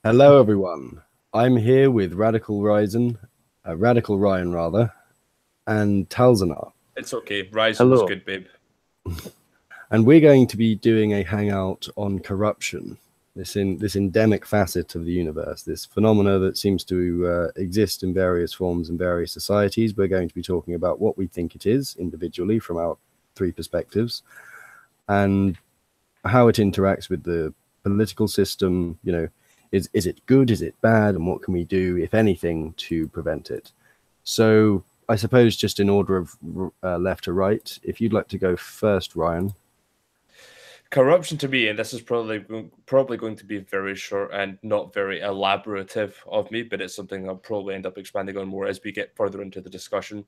Hello, everyone. I'm here with Radical Ryan rather, and Talzanar, It's okay. Ryzen was Hello. good, babe. and we're going to be doing a hangout on corruption. This endemic facet of the universe, this phenomena that seems to exist in various forms in various societies. We're going to be talking about what we think it is individually from our three perspectives, and how it interacts with the political system. Is it good? Is it bad? And what can we do, if anything, to prevent it? So I suppose just in order of left to right, if you'd like to go first, Ryan. Corruption to me, and this is probably going to be very short and not very elaborative of me, but it's something I'll probably end up expanding on more as we get further into the discussion.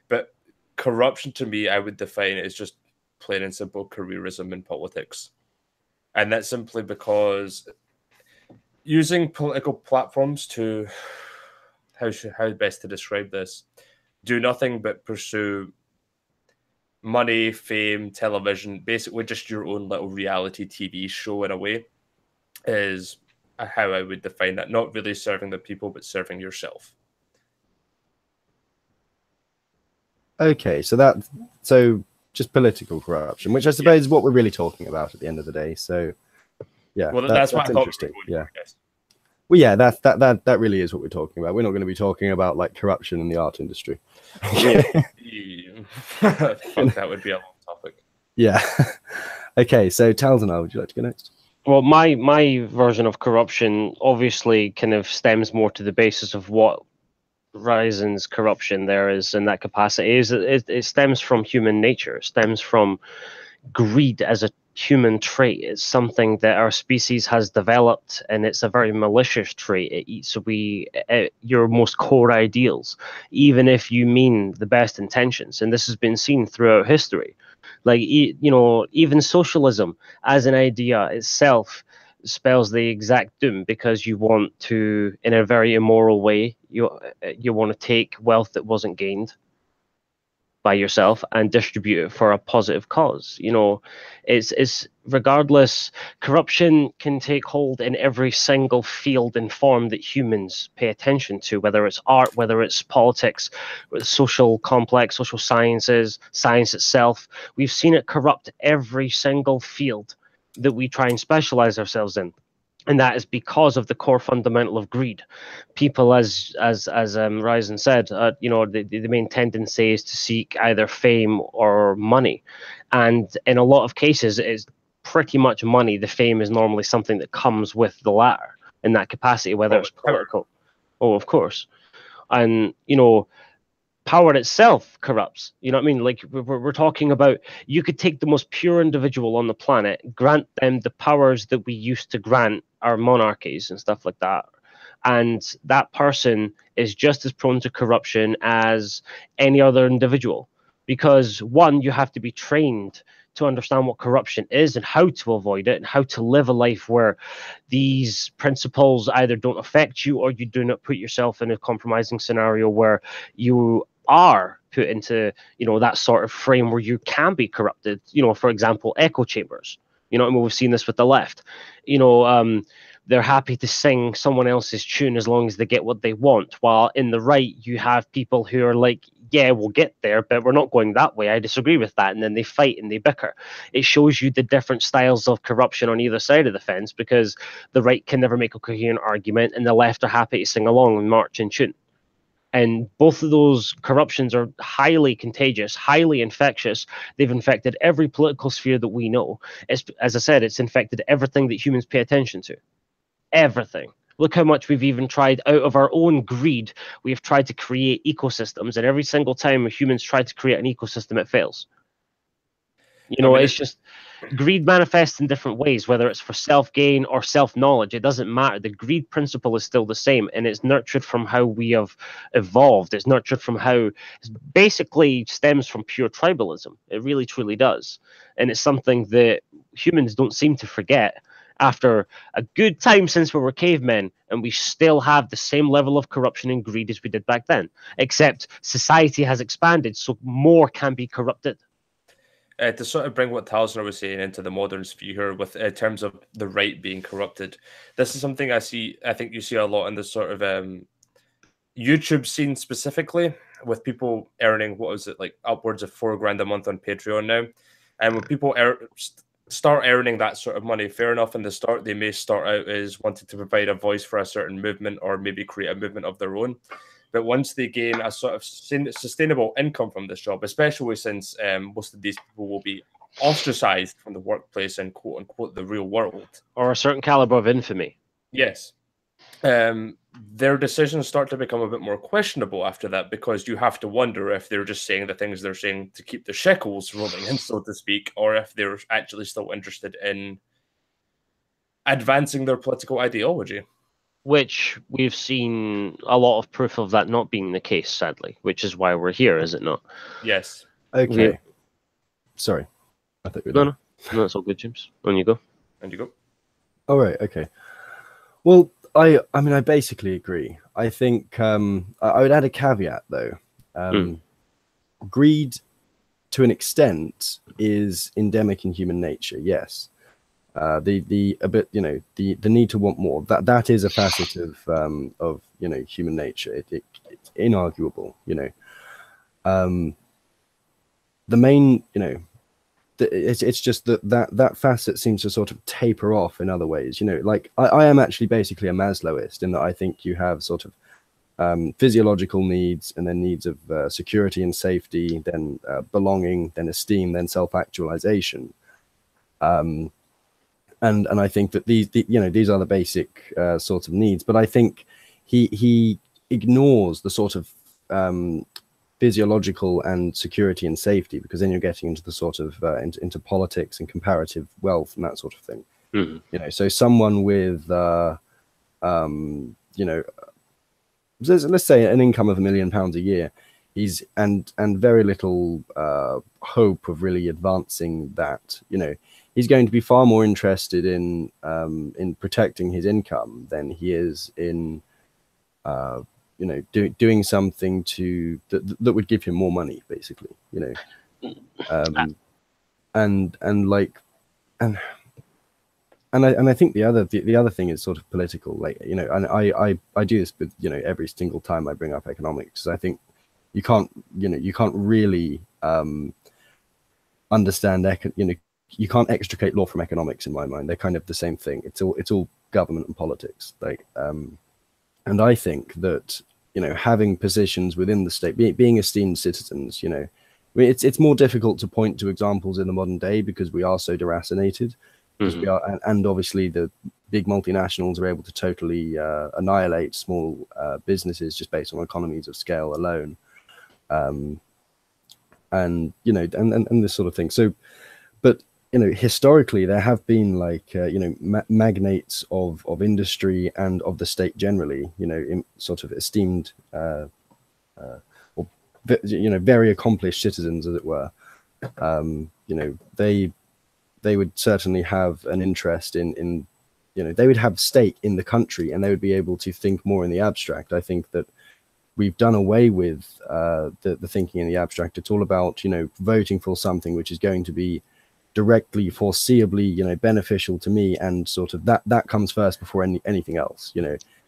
But corruption to me, I would define it as just plain and simple careerism in politics. And that's simply because using political platforms to how best to describe this, do nothing but pursue money, fame, television, basically just your own little reality TV show in a way, is how I would define that. Not really serving the people, but serving yourself. Okay, so just political corruption, which I suppose is what we're really talking about at the end of the day. So yeah, well, that's what I thought interesting. Yeah. Well, yeah, that really is what we're talking about. We're not going to be talking about like corruption in the art industry. That would be a long topic. Yeah. Okay, so Talzanar, would you like to go next? Well, my version of corruption obviously kind of stems more to the basis of what Ryzen's corruption there is in that capacity. It stems from human nature. It stems from greed as a human trait. It's something that our species has developed, and it's a very malicious trait. It eats away at your most core ideals, even if you mean the best intentions. And this has been seen throughout history. Like, even socialism as an idea itself spells the exact doom, because you want to, in a very immoral way, you want to take wealth that wasn't gained by yourself and distribute it for a positive cause. It's regardless. Corruption can take hold in every single field and form that humans pay attention to, whether it's art, whether it's politics, social complex, social sciences, science itself. We've seen it corrupt every single field that we try and specialize ourselves in. And that is because of the core fundamental of greed. People, as Ryzen said, the main tendency is to seek either fame or money, and in a lot of cases, it is pretty much money. The fame is normally something that comes with the latter in that capacity, whether it's political. Oh, of course, and power itself corrupts. You know what I mean? Like, we're talking about, you could take the most pure individual on the planet, grant them the powers that we used to grant our monarchies and stuff like that, and that person is just as prone to corruption as any other individual, because one, you have to be trained to understand what corruption is and how to avoid it and how to live a life where these principles either don't affect you, or you do not put yourself in a compromising scenario where you are put into that sort of frame where you can be corrupted. For example, echo chambers. I mean, we've seen this with the left. They're happy to sing someone else's tune as long as they get what they want, while in the right you have people who are like, yeah, we'll get there, but we're not going that way, I disagree with that, and then they fight and they bicker. It shows you the different styles of corruption on either side of the fence, because the right can never make a coherent argument and the left are happy to sing along and march in tune. And both of those corruptions are highly contagious, highly infectious. They've infected every political sphere that we know. As I said, it's infected everything that humans pay attention to. Everything. Look how much we've even tried, out of our own greed, we've tried to create ecosystems. And every single time humans try to create an ecosystem, it fails. It's just, greed manifests in different ways, whether it's for self-gain or self-knowledge. It doesn't matter. The greed principle is still the same, and it's nurtured from how we have evolved. It's nurtured from how it basically stems from pure tribalism. It really, truly does. And it's something that humans don't seem to forget after a good time since we were cavemen, and we still have the same level of corruption and greed as we did back then, except society has expanded, so more can be corrupted. To sort of bring what Talzanar was saying into the modern sphere here, with in terms of the right being corrupted, this is something I see. I think you see a lot in the sort of YouTube scene specifically, with people earning, what is it, like upwards of $4 grand a month on Patreon now, and when people start earning that sort of money, fair enough. In the start, they may start out as wanting to provide a voice for a certain movement, or maybe create a movement of their own. But once they gain a sort of sustainable income from this job, especially since most of these people will be ostracized from the workplace and quote unquote the real world, or a certain caliber of infamy. yes, their decisions start to become a bit more questionable after that, because you have to wonder if they're just saying the things they're saying to keep the shekels rolling in, so to speak, or if they're actually still interested in advancing their political ideology. Which we've seen a lot of proof of that not being the case, sadly, which is why we're here, is it not? Yes. Okay. Sorry. I thought you were done. No, that's all good, James. On you go. And you go. All right. Okay. Well, I mean, I basically agree. I think I would add a caveat, though. Greed, to an extent, is endemic in human nature. Yes. The need to want more, that is a facet of human nature. It's inarguable. The main it's just that facet seems to sort of taper off in other ways. Like I am actually basically a Maslowist, in that I think you have sort of physiological needs, and then needs of security and safety, then belonging, then esteem, then self-actualization. And I think that these are the basic sorts of needs. But I think he ignores the sort of physiological and security and safety, because then you're getting into the sort of into politics and comparative wealth and that sort of thing. So someone with let's say an income of £1 million a year, and very little hope of really advancing that, he's going to be far more interested in protecting his income than he is in doing something that would give him more money, basically. And I think the other thing is sort of political, like, and I do this with every single time I bring up economics. I think you can't really understand you can't extricate law from economics in my mind. They're kind of the same thing. It's all government and politics. Like, and I think that having positions within the state, being esteemed citizens, I mean, it's more difficult to point to examples in the modern day because we are so deracinated. Because we are, and obviously the big multinationals are able to totally annihilate small businesses just based on economies of scale alone, and this sort of thing. So, but historically there have been like magnates of industry and of the state generally, sort of esteemed or very accomplished citizens, as it were. They would certainly have an interest in they would have stake in the country, and they would be able to think more in the abstract. I think that we've done away with the thinking in the abstract. It's all about voting for something which is going to be directly, foreseeably beneficial to me, and sort of that comes first before anything else.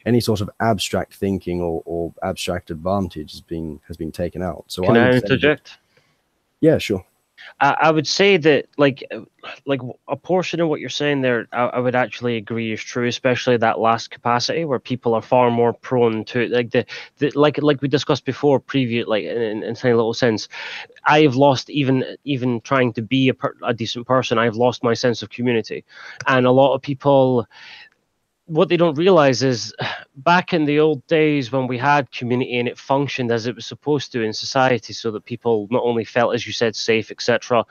Any sort of abstract thinking or abstract advantage has been taken out. So can I interject? Yeah, sure. I would say that like a portion of what you're saying there, I would actually agree is true, especially that last capacity where people are far more prone to like we discussed before, previous, like in tiny little sense. I've lost even trying to be a decent person. I've lost my sense of community, and a lot of people, what they don't realize is back in the old days when we had community and it functioned as it was supposed to in society, so that people not only felt, as you said, safe, etc.,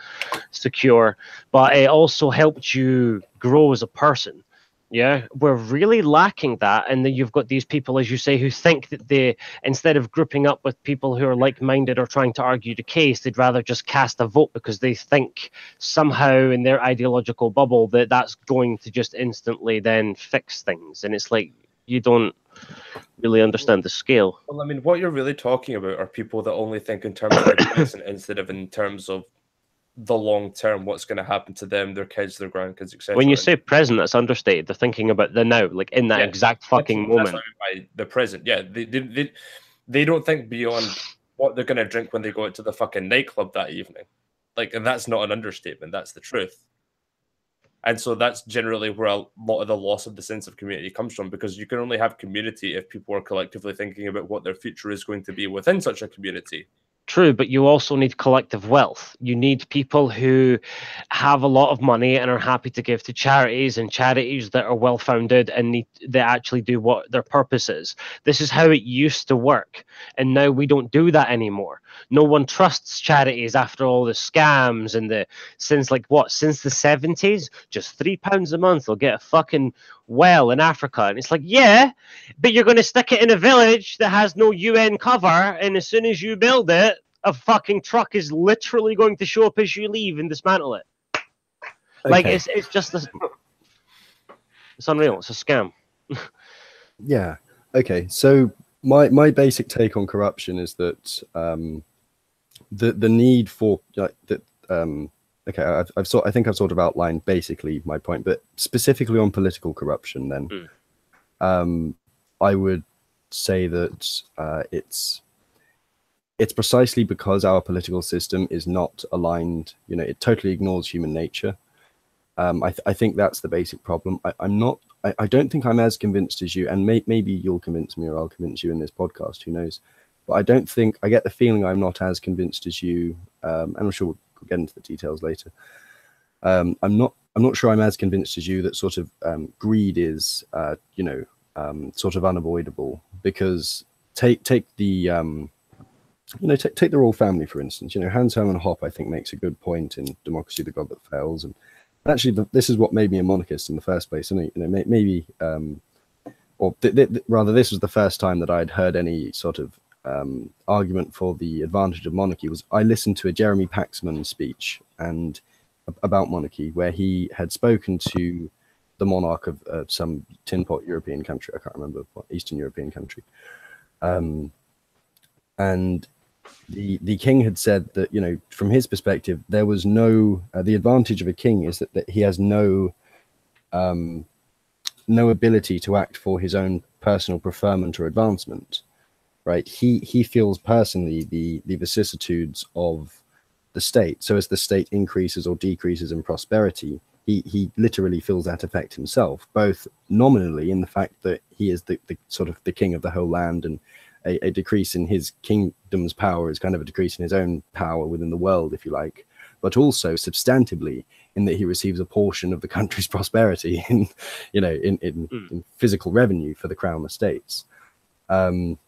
secure, but it also helped you grow as a person. Yeah, we're really lacking that. And then you've got these people, as you say, who think that they, instead of grouping up with people who are like-minded or trying to argue the case, they'd rather just cast a vote because they think somehow in their ideological bubble that that's going to just instantly then fix things. And it's like, you don't really understand the scale. Well, I mean, what you're really talking about are people that only think in terms of the present instead of in terms of the long term, what's going to happen to them, their kids, their grandkids, etc. When you say present, that's understated. They're thinking about the now, like in that exact fucking moment. That's what I mean by the present. Yeah, they don't think beyond what they're going to drink when they go out to the fucking nightclub that evening. Like, and that's not an understatement. That's the truth. And so that's generally where a lot of the loss of the sense of community comes from, because you can only have community if people are collectively thinking about what their future is going to be within such a community. True, but you also need collective wealth. You need people who have a lot of money and are happy to give to charities, and charities that are well founded and they actually do what their purpose is. This is how it used to work, and now we don't do that anymore. No one trusts charities after all the scams and since the 70s. Just £3 a month, they'll get a fucking well in Africa, and it's like, yeah, but you're going to stick it in a village that has no UN cover, and as soon as you build it, a fucking truck is literally going to show up as you leave and dismantle it. Okay. Like, it's just this. It's unreal. It's a scam. Yeah. Okay. So my basic take on corruption is that the need for that. Okay, I think I've sort of outlined basically my point, but specifically on political corruption, then I would say that it's precisely because our political system is not aligned. It totally ignores human nature. I think that's the basic problem. I don't think I'm as convinced as you, and maybe you'll convince me, or I'll convince you in this podcast. Who knows? But I get the feeling I'm not as convinced as you, and I'm sure we'll get into the details later. I'm not sure I'm as convinced as you that sort of greed is sort of unavoidable, because take the take the royal family, for instance. Hans Hermann Hoppe, I think, makes a good point in Democracy, the God That Fails. And actually, this is what made me a monarchist in the first place. Maybe, rather, this was the first time that I'd heard any sort of argument for the advantage of monarchy. Was I listened to a Jeremy Paxman speech and about monarchy, where he had spoken to the monarch of some tin pot European country. I can't remember what Eastern European country. And the king had said that, from his perspective, there was no the advantage of a king is that he has no ability to act for his own personal preferment or advancement, right? He feels personally the vicissitudes of the state. So as the state increases or decreases in prosperity, he literally feels that effect himself, both nominally in the fact that he is the sort of the king of the whole land, and a decrease in his kingdom's power is kind of a decrease in his own power within the world, if you like, but also substantively in that he receives a portion of the country's prosperity in physical revenue for the crown estates, and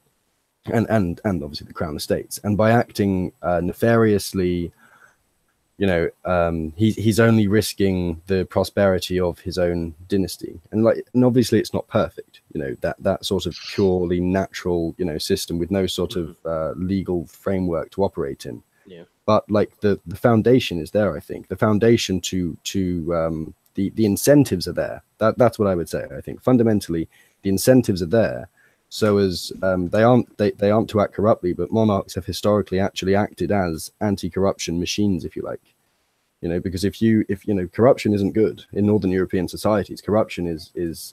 obviously the crown estates. And by acting nefariously, he's only risking the prosperity of his own dynasty, and obviously it's not perfect. That sort of purely natural system with no sort of legal framework to operate in. Yeah. But the foundation is there. I think the foundation to the incentives are there. That's what I would say. I think fundamentally the incentives are there. So as they aren't to act corruptly, but monarchs have historically actually acted as anti-corruption machines, if you like. Because if corruption isn't good in Northern European societies, corruption is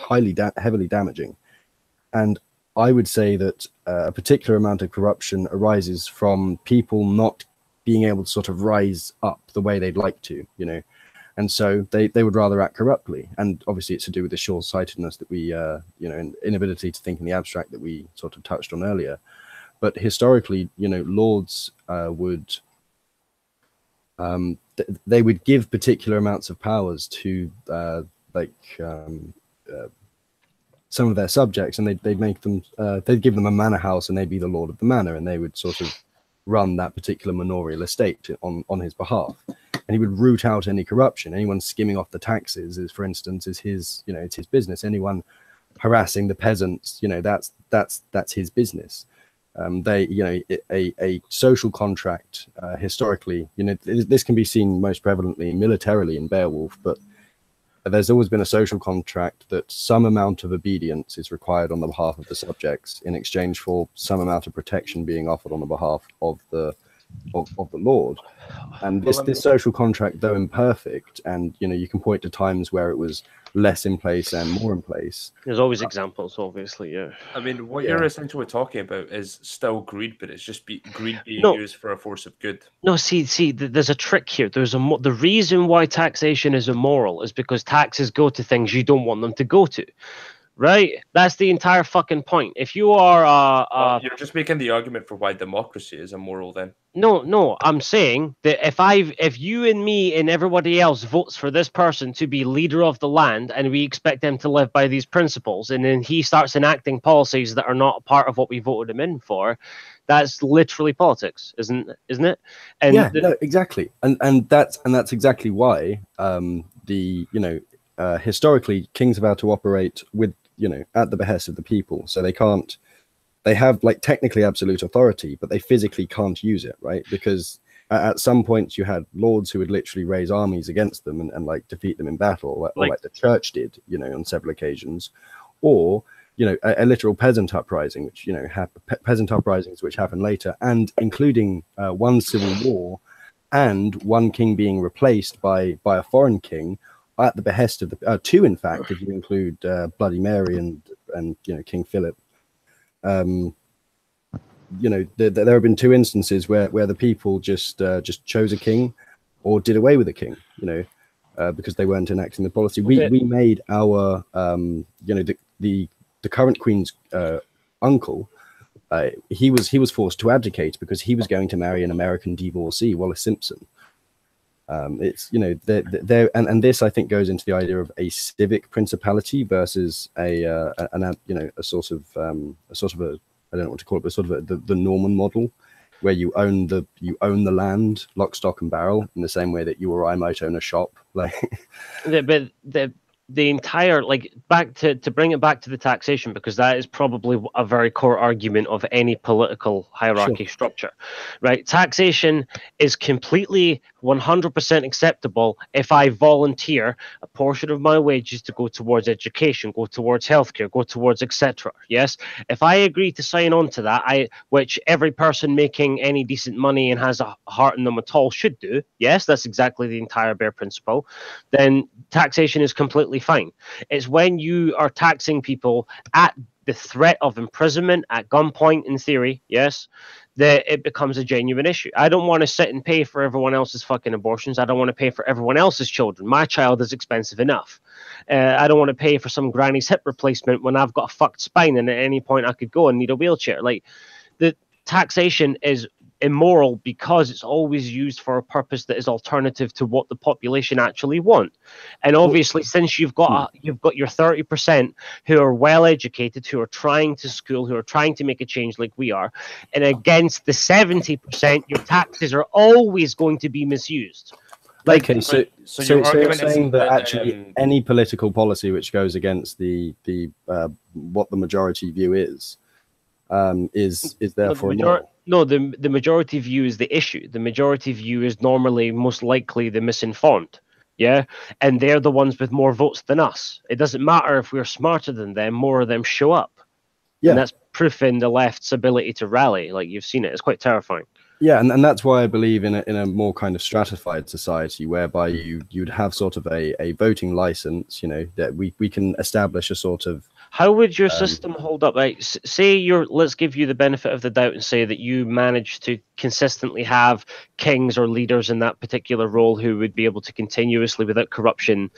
heavily damaging. And I would say that a particular amount of corruption arises from people not being able to sort of rise up the way they'd like to, and so they would rather act corruptly. And obviously it's to do with the short-sightedness that we, inability to think in the abstract that we sort of touched on earlier. But historically, lords would, they would give particular amounts of powers to some of their subjects, and they'd make them, they'd give them a manor house, and they'd be the lord of the manor, and they would sort of run that particular manorial estate on his behalf. And he would root out any corruption. Anyone skimming off the taxes is, for instance, is his, it's his business. Anyone harassing the peasants, that's his business. A social contract, historically, this can be seen most prevalently militarily in Beowulf, but there's always been a social contract that some amount of obedience is required on the behalf of the subjects in exchange for some amount of protection being offered on the behalf of the of the Lord. And this social contract, though imperfect, and you can point to times where it was less in place and more in place. There's always examples, obviously. Yeah. I mean, what you're essentially talking about is still greed, but it's just greed being used for a force of good. No, see, there's a trick here. The reason why taxation is immoral is because taxes go to things you don't want them to go to. Right? That's the entire fucking point. If you are you're just making the argument for why democracy is immoral then. No, I'm saying that if you and me and everybody else votes for this person to be leader of the land and we expect them to live by these principles, and then he starts enacting policies that are not part of what we voted him in for, that's literally politics, isn't it? And no, exactly. And that's exactly why historically kings have had to operate with at the behest of the people. So they have like technically absolute authority, but they physically can't use it, right? Because at some points you had lords who would literally raise armies against them and like defeat them in battle, like the church did, on several occasions, or a literal peasant uprising, which peasant uprisings which happened later, and including one civil war and one king being replaced by a foreign king at the behest of the two, in fact, if you include Bloody Mary and King Philip. There have been two instances where the people just chose a king or did away with a king, because they weren't enacting the policy. We made our the current queen's uncle. He was forced to abdicate because he was going to marry an American divorcee, Wallace Simpson. It's there and this I think goes into the idea of a civic principality versus a sort of a I don't know what to call it, but sort of the Norman model, where you own the land, lock, stock, and barrel, in the same way that you or I might own a shop. Like, but the entire, like, back to bring it back to the taxation, because that is probably a very core argument of any political hierarchy structure, right? Taxation is completely 100% acceptable if I volunteer a portion of my wages to go towards education, go towards healthcare, go towards etc. Yes, if I agree to sign on to that, which every person making any decent money and has a heart in them at all should do. Yes, that's exactly the entire bare principle. Then taxation is completely fine. It's when you are taxing people at the threat of imprisonment, at gunpoint, in theory, yes, that it becomes a genuine issue. I don't want to sit and pay for everyone else's fucking abortions. I don't want to pay for everyone else's children. My child is expensive enough. I don't want to pay for some granny's hip replacement when I've got a fucked spine and at any point I could go and need a wheelchair. Like, the taxation is immoral because it's always used for a purpose that is alternative to what the population actually want. And obviously, since you've got your 30% who are well educated, who are trying to school, who are trying to make a change like we are, and against the 70%, your taxes are always going to be misused. Like, okay, so you're saying that actually any political policy which goes against the what the majority view is therefore immoral? No, the majority view is the issue. The majority view is normally most likely the misinformed. Yeah, and they're the ones with more votes than us. It doesn't matter if we're smarter than them, more of them show up. Yeah, and that's proof in the left's ability to rally. Like, you've seen it. It's quite terrifying. Yeah, and that's why I believe in a more kind of stratified society, whereby you'd have sort of a voting license, that we can establish a sort of. How would your system hold up? Like, say let's give you the benefit of the doubt and say that you manage to consistently have kings or leaders in that particular role who would be able to continuously, without corruption,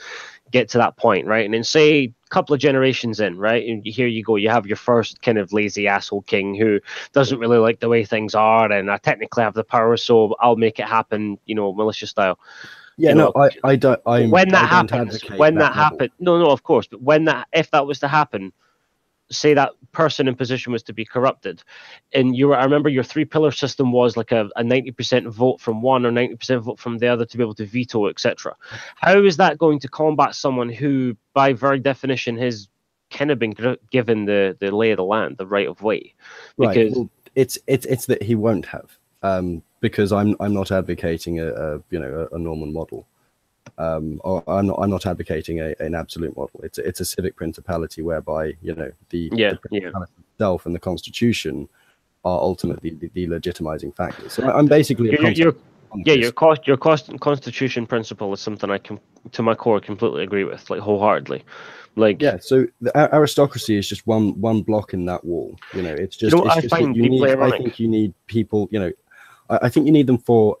get to that point, right? And then say a couple of generations in, right? And here you go, you have your first kind of lazy asshole king who doesn't really like the way things are, and I technically have the power, so I'll make it happen, militia style. Yeah, I don't. When that happens, no, of course, but if that was to happen, say that person in position was to be corrupted, and I remember your 3-pillar system was like a 90% vote from one or 90% vote from the other to be able to veto, etc. How is that going to combat someone who, by very definition, has kind of been given the lay of the land, the right of way? Because well, it's that he won't have. Because I'm not advocating a Norman model, or I'm not advocating an absolute model. It's a civic principality whereby the principality itself and the Constitution are ultimately the legitimizing factors. So I'm basically your constitution principle is something I can, to my core, completely agree with, like wholeheartedly. Like, yeah, so the aristocracy is just one block in that wall. You know, it's just I find deeply ironic. I think you need people. You know, I think you need them for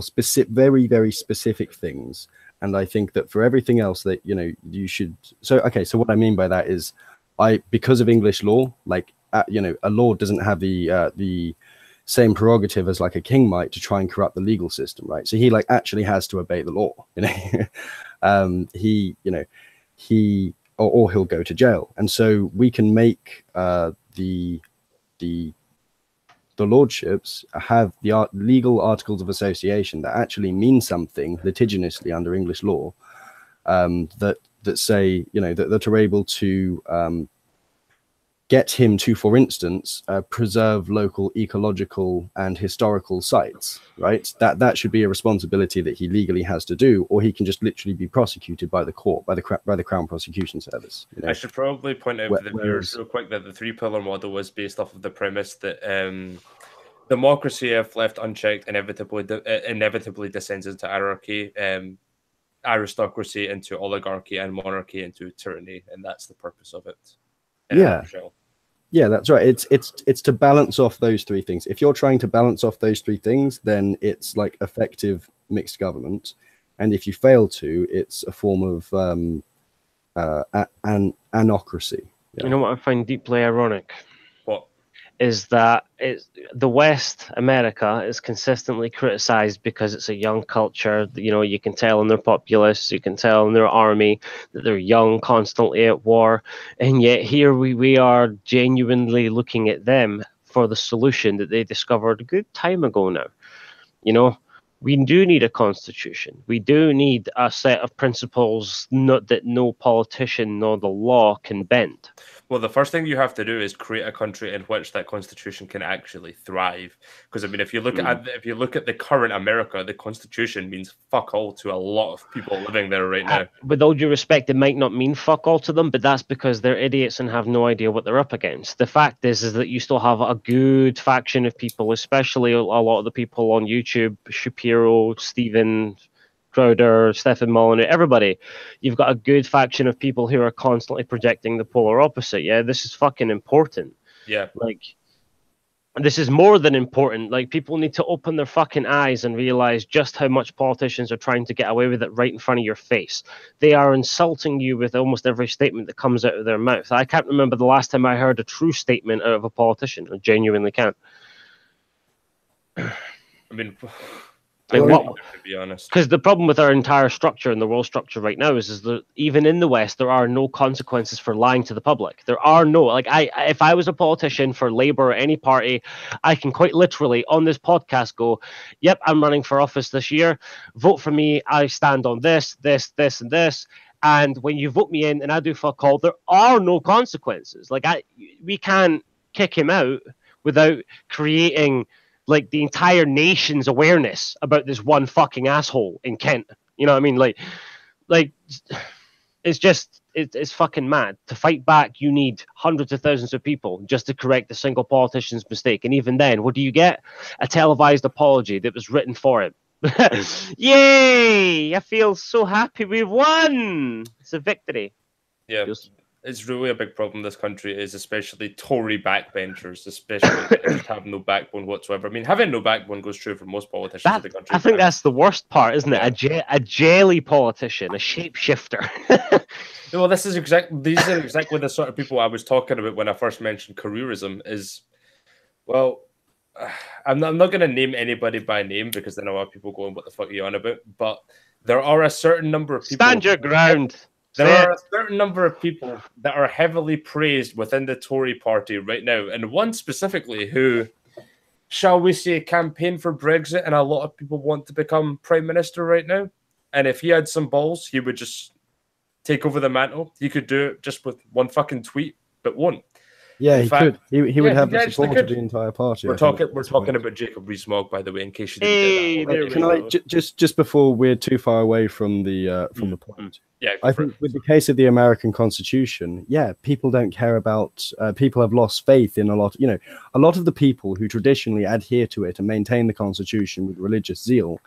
specific, very very specific things. And I think that for everything else, that you should. So okay, so what I mean by that is, because of English law, like a law doesn't have the same prerogative as like a king might to try and corrupt the legal system, right? So he like actually has to obey the law. He or he'll go to jail. And so we can make the lordships have the legal articles of association that actually mean something litigiously under English law, that say, that are able to get him to, for instance, preserve local ecological and historical sites, right? That should be a responsibility that he legally has to do, or he can just literally be prosecuted by the court, by the Crown Prosecution Service. I should probably point out for the viewers real quick that the three-pillar model was based off of the premise that democracy, if left unchecked, inevitably descends into anarchy, aristocracy into oligarchy, and monarchy into tyranny, and that's the purpose of it. Yeah, that's right. It's to balance off those three things. If you're trying to balance off those three things, then it's like effective mixed government, and if you fail to, it's a form of anocracy. Yeah. You know what I find deeply ironic? What? Is that the West, America, is consistently criticized because it's a young culture. You can tell in their populace, you can tell in their army that they're young, constantly at war, and yet here we are genuinely looking at them for the solution that they discovered a good time ago now. We do need a constitution. We do need a set of principles that no politician nor the law can bend. Well, the first thing you have to do is create a country in which that constitution can actually thrive. Because I mean, if you look at the current America, the constitution means fuck all to a lot of people living there right now. With all due respect, it might not mean fuck all to them, but that's because they're idiots and have no idea what they're up against. The fact is that you still have a good faction of people, especially a lot of the people on YouTube, Shapiro, Stephen Crowder, Stephen Molyneux, everybody. You've got a good faction of people who are constantly projecting the polar opposite. Yeah, this is fucking important. Yeah. Like, this is more than important. Like, people need to open their fucking eyes and realize just how much politicians are trying to get away with it right in front of your face. They are insulting you with almost every statement that comes out of their mouth. I can't remember the last time I heard a true statement out of a politician. I genuinely can't. I mean... to be honest, because the problem with our entire structure and the world structure right now is that even in the West there are no consequences for lying to the public. There are no, if I was a politician for Labour or any party, I can quite literally on this podcast go, yep, I'm running for office this year, vote for me, I stand on this and this, and when you vote me in and I do fuck all, there are no consequences. We can't kick him out without creating like the entire nation's awareness about this one fucking asshole in Kent. You know what I mean? Like it's fucking mad. To fight back, you need hundreds of thousands of people just to correct a single politician's mistake. And even then, what do you get? A televised apology that was written for him. Yay! I feel so happy we won. It's a victory. Yeah. It's really a big problem this country is, especially Tory backbenchers, especially that just have no backbone whatsoever. I mean, having no backbone goes true for most politicians in the country. I think that's the worst part, isn't it? Yeah. A jelly politician, a shapeshifter. Well, these are exactly the sort of people I was talking about when I first mentioned careerism. I'm not going to name anybody by name because then a lot of people going, "What the fuck are you on about?" But there are a certain number of people. Stand your ground. There are a certain number of people that are heavily praised within the Tory party right now, and one specifically who, shall we say, campaigned for Brexit, and a lot of people want to become Prime Minister right now. And if he had some balls, he would just take over the mantle. He could do it just with one fucking tweet, but won't. Yeah, he could. He would have the support of the entire party. We're talking about Jacob Rees-Mogg, by the way, in case you didn't get that. Can I just before we're too far away from the point? Yeah, I think with the case of the American Constitution, yeah, people don't care about. People have lost faith in a lot. You know, a lot of the people who traditionally adhere to it and maintain the Constitution with religious zeal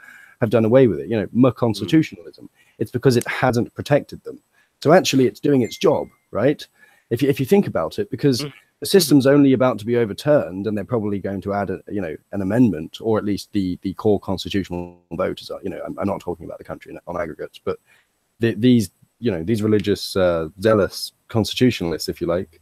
have done away with it. You know, more constitutionalism. It's because it hasn't protected them. So actually, it's doing its job, right? If you think about it, because the system's only about to be overturned, and they're probably going to add an amendment, or at least the core constitutional voters are. You know, I'm not talking about the country on aggregates, but these religious zealous constitutionalists, if you like,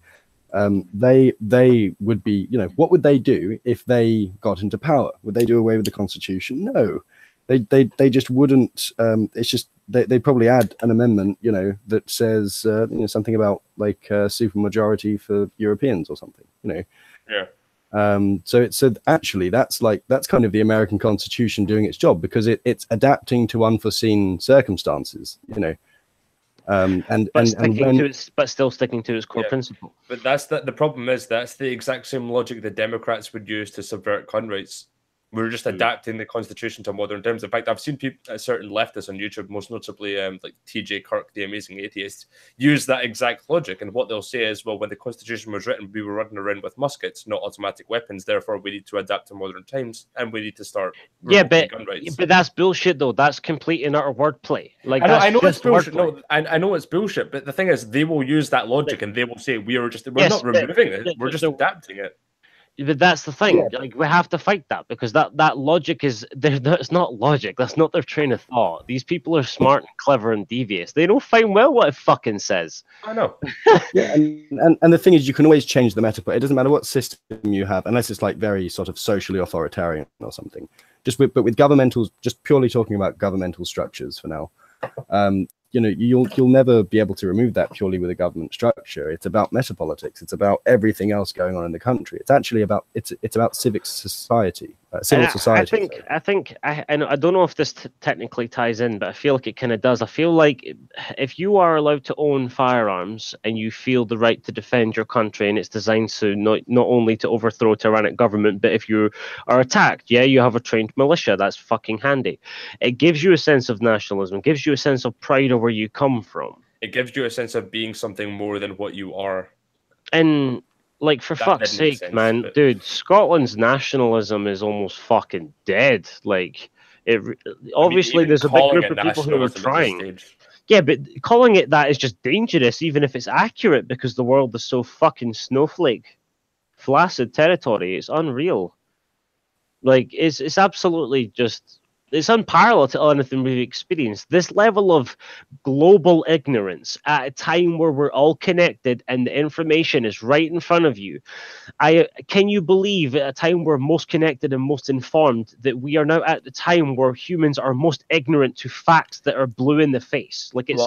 they would be, what would they do if they got into power? Would they do away with the Constitution? No, they just wouldn't. It's just they probably add an amendment, that says something about like supermajority for Europeans or something, Yeah. So actually that's kind of the American Constitution doing its job, because it's adapting to unforeseen circumstances, but still sticking to its core principle. But that's the problem is that's the exact same logic the Democrats would use to subvert gun rights. We're just adapting the Constitution to modern terms. In fact, I've seen certain leftists on YouTube, most notably like TJ Kirk, the amazing atheist, use that exact logic. And what they'll say is, well, when the Constitution was written, we were running around with muskets, not automatic weapons. Therefore, we need to adapt to modern times, and we need to start revoking gun rights. But that's bullshit, though. That's complete and utter wordplay. Like, I know it's bullshit. No, I know it's bullshit. But the thing is, they will use that logic, and they will say we're not removing it. We're just adapting it. But that's the thing. Like, we have to fight that, because that logic is it's not logic. That's not their train of thought. These people are smart and clever and devious. They know fine well what it fucking says. I know. Yeah, and the thing is, you can always change the metaphor. It doesn't matter what system you have, unless it's like very sort of socially authoritarian or something. But with governmental, just purely talking about governmental structures for now. You'll never be able to remove that purely with a government structure. It's about metapolitics. It's about everything else going on in the country. It's actually about it's about civic society, civil society. I don't know if this technically ties in, but I feel like it kind of does. I feel like if you are allowed to own firearms and you feel the right to defend your country, and it's designed to not only to overthrow a tyrannic government, but if you are attacked, you have a trained militia. That's fucking handy. It gives you a sense of nationalism. It gives you a sense of pride of where you come from. It gives you a sense of being something more than what you are. And like, for fuck's sake, man, dude, Scotland's nationalism is almost fucking dead. Like, obviously there's a big group of people who are trying. Yeah, but calling it that is just dangerous, even if it's accurate, because the world is so fucking snowflake, flaccid territory. It's unreal. Like, it's absolutely just... It's unparalleled to anything we've experienced. This level of global ignorance at a time where we're all connected and the information is right in front of you. Can you believe at a time we're most connected and most informed that we are now at the time where humans are most ignorant to facts that are blue in the face? Like, it's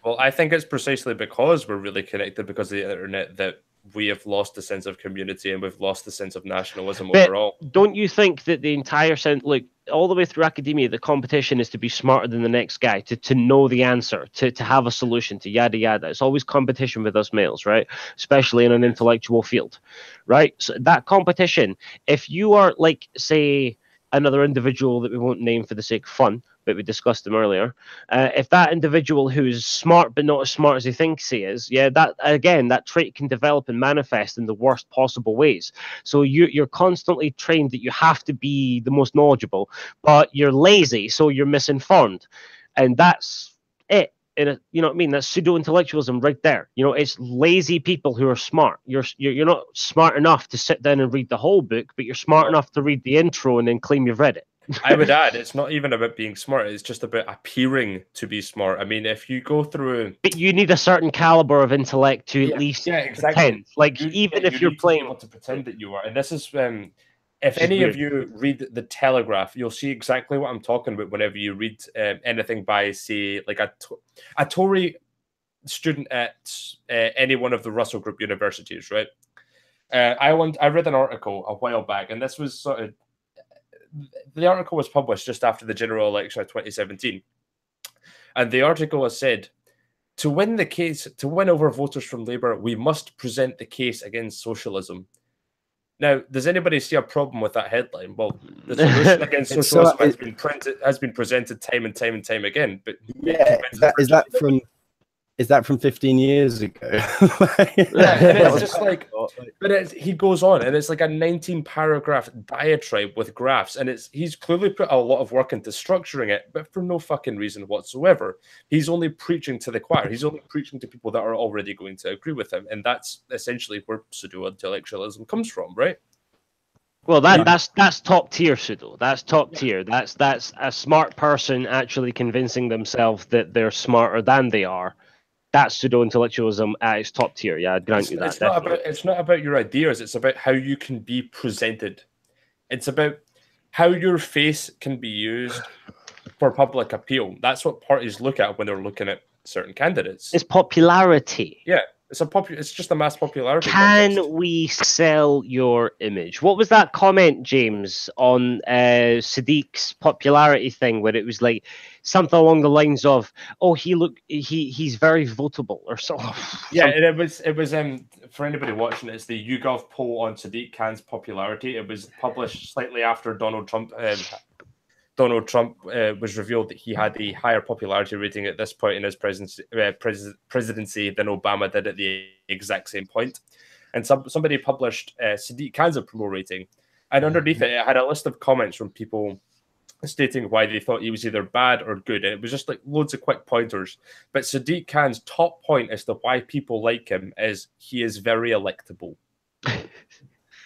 well, I think it's precisely because we're really connected because of the internet that we have lost the sense of community and we've lost the sense of nationalism overall. Don't you think that the entire sense, like, all the way through academia, the competition is to be smarter than the next guy, to know the answer, to have a solution, to yada yada. It's always competition with us males, right? Especially in an intellectual field, right? So that competition, if you are like, say, another individual that we won't name for the sake of fun, but we discussed them earlier, if that individual who's smart but not as smart as he thinks he is, that trait can develop and manifest in the worst possible ways. So you're constantly trained that you have to be the most knowledgeable, but you're lazy, so you're misinformed, and that's it. You know what I mean? That's pseudo-intellectualism right there. It's lazy people who are smart. You're not smart enough to sit down and read the whole book, but you're smart enough to read the intro and then claim you've read it. I would add, it's not even about being smart. It's just about appearing to be smart. I mean, if you go through... But you need a certain caliber of intellect to at least pretend. Like, even if you're playing... able to pretend that you are. And this is... if any of you read The Telegraph, you'll see exactly what I'm talking about whenever you read anything by, say, like a Tory student at any one of the Russell Group universities, right? I read an article a while back, and this was sort of... The article was published just after the general election of 2017. And the article has said, to win over voters from Labour, we must present the case against socialism. Now, does anybody see a problem with that headline? Well, the solution against socialism has been presented time and time and time again. But is that from is that from 15 years ago? Yeah, and it's just like, but he goes on, and it's like a 19-paragraph diatribe with graphs, and he's clearly put a lot of work into structuring it, but for no fucking reason whatsoever. He's only preaching to the choir. He's only preaching to people that are already going to agree with him, and that's essentially where pseudo-intellectualism comes from, right? Well, that's top tier pseudo. That's top tier. That's a smart person actually convincing themselves that they're smarter than they are. That's pseudo intellectualism at its top tier. Yeah, I'd grant you that. It's not about your ideas. It's about how you can be presented. It's about how your face can be used for public appeal. That's what parties look at when they're looking at certain candidates. It's popularity. Yeah. It's just a mass popularity Can contest. we sell your image? What was that comment, James, on Sadiq's popularity thing, where it was like something along the lines of, "Oh, he's very votable," or so. Yeah, and it was for anybody watching, it's the YouGov poll on Sadiq Khan's popularity. It was published slightly after Donald Trump was revealed that he had a higher popularity rating at this point in his presidency than Obama did at the exact same point. And somebody published Sadiq Khan's approval rating, and underneath it had a list of comments from people stating why they thought he was either bad or good. And it was just like loads of quick pointers. But Sadiq Khan's top point as to why people like him is he is very electable.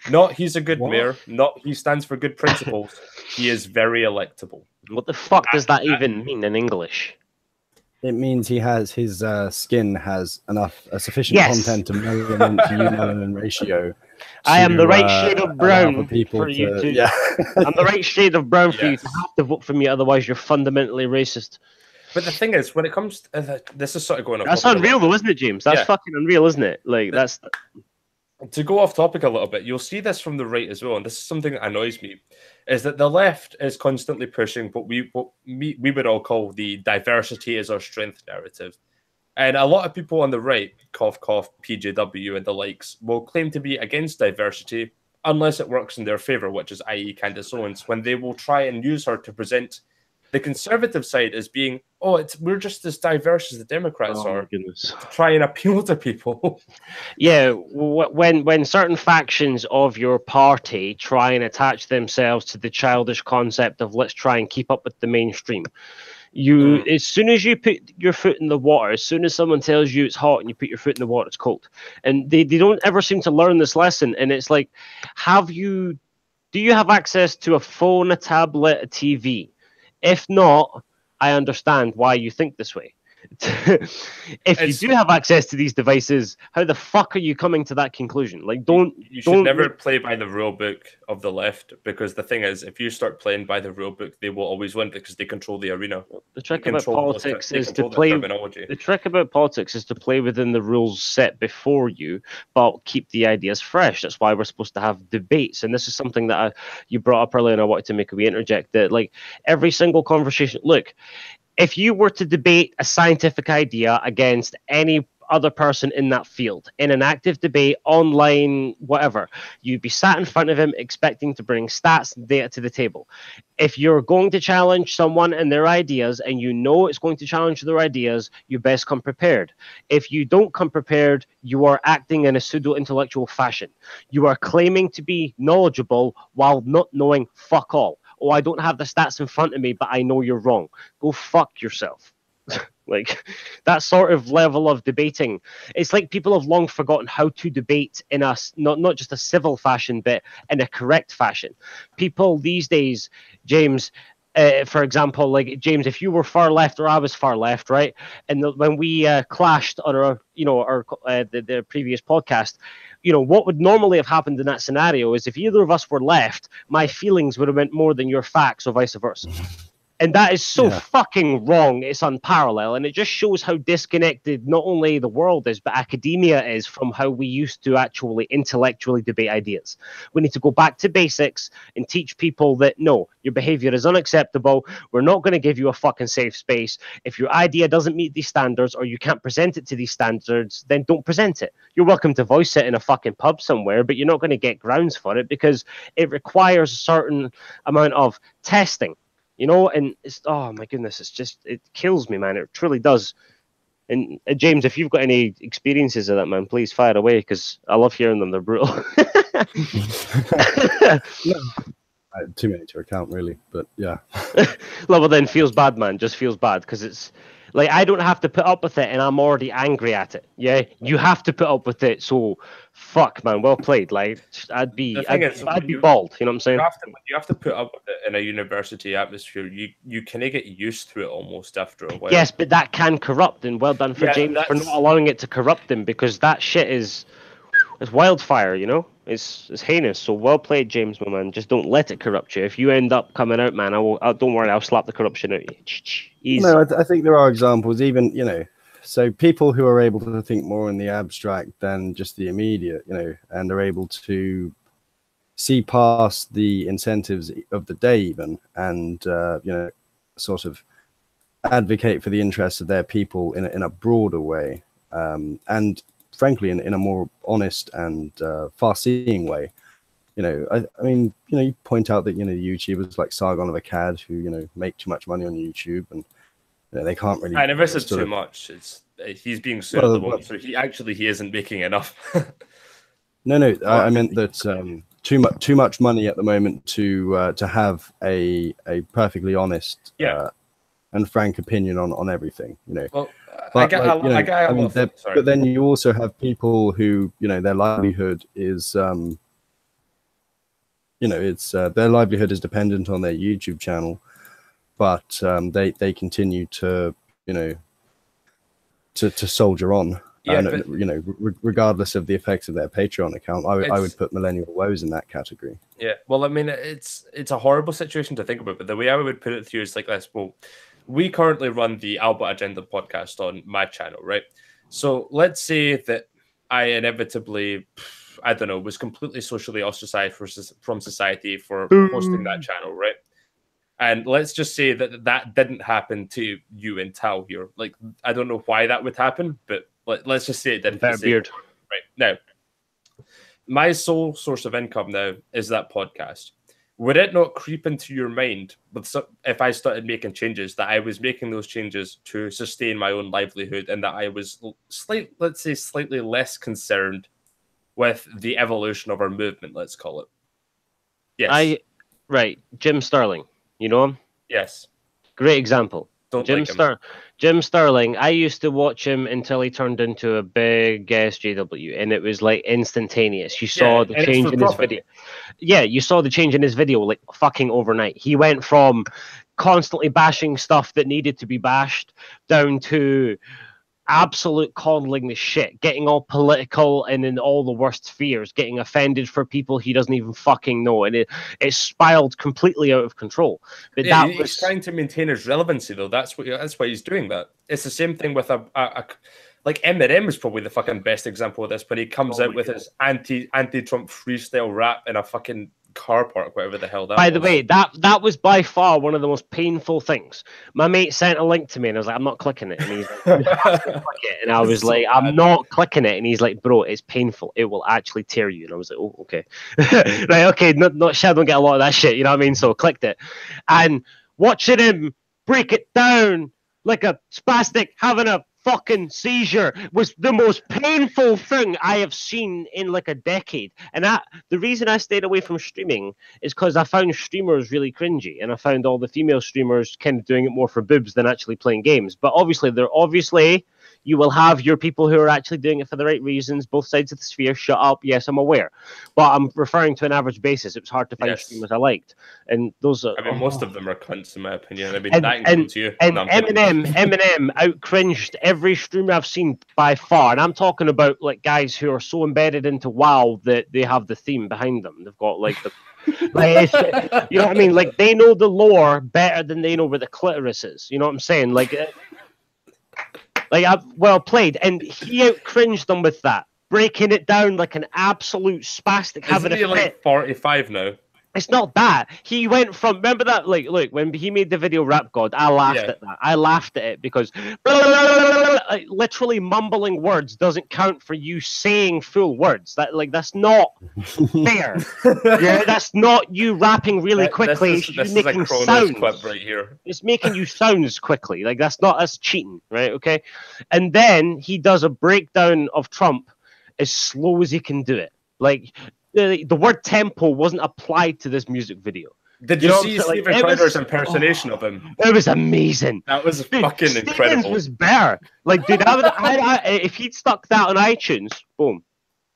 Not he's a good mayor, not he stands for good principles. He is very electable. What the fuck does that even mean in English? It means his skin has sufficient content and melanin to melanin ratio. I am the right shade of brown for you to. Yeah. I'm the right shade of brown for you to have to vote for me, otherwise you're fundamentally racist. But the thing is, when it comes to this is sort of going off. That's unreal, though, isn't it, James? That's fucking unreal, isn't it? Like that's. To go off topic a little bit, you'll see this from the right as well, and this is something that annoys me, is that the left is constantly pushing what we would all call the diversity is our strength narrative. And a lot of people on the right, cough, cough, PJW and the likes, will claim to be against diversity unless it works in their favour, which is i.e. Candace Owens, when they will try and use her to present the conservative side as being, we're just as diverse as the Democrats are, to try and appeal to people. Yeah, when certain factions of your party try and attach themselves to the childish concept of let's try and keep up with the mainstream, as soon as you put your foot in the water, as soon as someone tells you it's hot and you put your foot in the water, it's cold. And they don't ever seem to learn this lesson. And it's like, do you have access to a phone, a tablet, a TV? If not, I understand why you think this way. If you do have access to these devices, how the fuck are you coming to that conclusion? Like, you should never play by the rule book of the left, because the thing is, if you start playing by the rule book, they will always win because they control the arena. The trick about politics is to play. The trick about politics is to play within the rules set before you, but keep the ideas fresh. That's why we're supposed to have debates, and this is something that you brought up earlier, and I wanted to make a wee interject that, like, every single conversation. Look. If you were to debate a scientific idea against any other person in that field, in an active debate, online, whatever, you'd be sat in front of him expecting to bring stats and data to the table. If you're going to challenge someone and their ideas, and you know it's going to challenge their ideas, you best come prepared. If you don't come prepared, you are acting in a pseudo-intellectual fashion. You are claiming to be knowledgeable while not knowing fuck all. Oh, I don't have the stats in front of me, but I know you're wrong. Go fuck yourself. Like, that sort of level of debating. It's like people have long forgotten how to debate in a, not just a civil fashion, but in a correct fashion. People these days, James, for example, like, James, if you were far left or I was far left, right? And when we clashed on the previous podcast, what would normally have happened in that scenario is if either of us were left, my feelings would have meant more than your facts, or vice versa. And that is so fucking wrong. It's unparalleled. And it just shows how disconnected not only the world is, but academia is from how we used to actually intellectually debate ideas. We need to go back to basics and teach people that, no, your behavior is unacceptable. We're not going to give you a fucking safe space. If your idea doesn't meet these standards, or you can't present it to these standards, then don't present it. You're welcome to voice it in a fucking pub somewhere, but you're not going to get grounds for it because it requires a certain amount of testing. And it's, oh my goodness, it kills me, man. It truly does. And James, if you've got any experiences of that, man, please fire away because I love hearing them. They're brutal. No, too many to account, really. But yeah. Well, then feels bad, man. Just feels bad because it's like I don't have to put up with it, and I'm already angry at it. Yeah, you have to put up with it. So, fuck, man. Well played. Like I'd be bald. You know what I'm saying? You have to put up with it in a university atmosphere. You kind of get used to it almost after a while. Yes, but that can corrupt, and well done for James for not allowing it to corrupt him because that shit is wildfire. You know, it's heinous. So well played, James, my man. Just don't let it corrupt you. If you end up coming out, man, don't worry. I'll slap the corruption out of you. Easy. No, I think there are examples, even, you know, so people who are able to think more in the abstract than just the immediate, you know, and are able to see past the incentives of the day even, and, you know, sort of advocate for the interests of their people in a broader way, and frankly, in a more honest and far-seeing way. You know, I mean, you know, you point out that, you know, YouTubers like Sargon of Akkad who, you know, make too much money on YouTube, and you know, they can't really. I never said too much. It's he's being sued at the moment, so he isn't making enough. No, I meant that too much money at the moment to have a perfectly honest and frank opinion on everything. You know. Well, but then you also have people who, you know, their livelihood is you know, it's their livelihood is dependent on their YouTube channel, but they continue to, you know, to soldier on. Yeah, but, you know, regardless of the effects of their Patreon account, I would put Millennial Woes in that category. Yeah, well, I mean, it's a horrible situation to think about, but the way I would put it to you is like this. Well, we currently run the Albert Agenda podcast on my channel, right? So let's say that I inevitably, I don't know, was completely socially ostracized from society for hosting that channel, right? And let's just say that didn't happen to you and Tal here. Like, I don't know why that would happen, but let's just say it didn't. Very weird. Right. Now, my sole source of income now is that podcast. Would it not creep into your mind if I started making changes that I was making those changes to sustain my own livelihood, and that I was slightly less concerned with the evolution of our movement, let's call it? Yes. Right. Jim Sterling. You know him? Yes. Great example. Jim Sterling, I used to watch him until he turned into a big SJW, and it was like instantaneous. You saw the change in his video. Yeah, you saw the change in his video like fucking overnight. He went from constantly bashing stuff that needed to be bashed down to absolute coddling the shit, getting all political and in all the worst spheres, getting offended for people he doesn't even fucking know, and it spiraled completely out of control. But he's trying to maintain his relevancy, though. That's why he's doing that. It's the same thing with like Eminem is probably the fucking best example of this, when he comes out with his anti-Trump freestyle rap in a fucking car park, whatever the hell that was. By the way, that was by far one of the most painful things. My mate sent a link to me, and I was like, I'm not clicking it. And he's like, you have to click it. And I was like, I'm not clicking it. And he's like, bro, it's painful. It will actually tear you. And I was like, oh, okay. Right, okay, not sure I don't get a lot of that shit, you know what I mean? So I clicked it. And watching him break it down like a spastic having a fucking seizure was the most painful thing I have seen in like a decade. And the reason I stayed away from streaming is because I found streamers really cringy, and I found all the female streamers kind of doing it more for boobs than actually playing games. But obviously you will have your people who are actually doing it for the right reasons, both sides of the sphere. Shut up. Yes, I'm aware. But I'm referring to an average basis. It was hard to find streamers I liked. And those are... I mean, most of them are cunts, in my opinion. I mean, that includes you. And Eminem out-cringed every streamer I've seen by far. And I'm talking about like guys who are so embedded into WoW that they have the theme behind them. They've got like the... like, you know what I mean? Like, they know the lore better than they know where the clitoris is. You know what I'm saying? Like... well played, and he out-cringed them with that, breaking it down like an absolute spastic. Isn't he like 45 now? It's not that. He went from, remember that, like, look, when he made the video Rap God, I laughed at that. I laughed at it because like, literally mumbling words doesn't count for you saying full words. That's not fair. Yeah, that's not you rapping really quickly. This you is making a Kronos sounds. clip right here. It's making you sounds quickly. Like, that's cheating, right? Okay. And then he does a breakdown of Trump as slow as he can do it. Like, the word tempo wasn't applied to this music video. Did you see Steven Crowder's impersonation of him? It was amazing. That was fucking Stevens incredible. Was better. Like, dude, if he'd stuck that on iTunes, boom.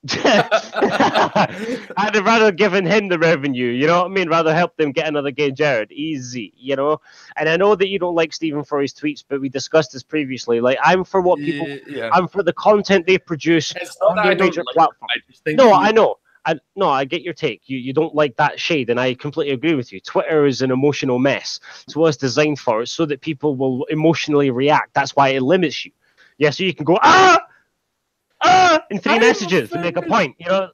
I'd have rather given him the revenue, you know what I mean? Rather help them get another Gay Jared. Easy, you know? And I know that you don't like Stephen for his tweets, but we discussed this previously. Like, I'm for what people... Yeah. I'm for the content they produce on their major platform. I know. I get your take. You don't like that shade, and I completely agree with you. Twitter is an emotional mess. It's what it's designed for. It's so that people will emotionally react. That's why it limits you. Yeah, so you can go, in 3 messages to make a point. You know,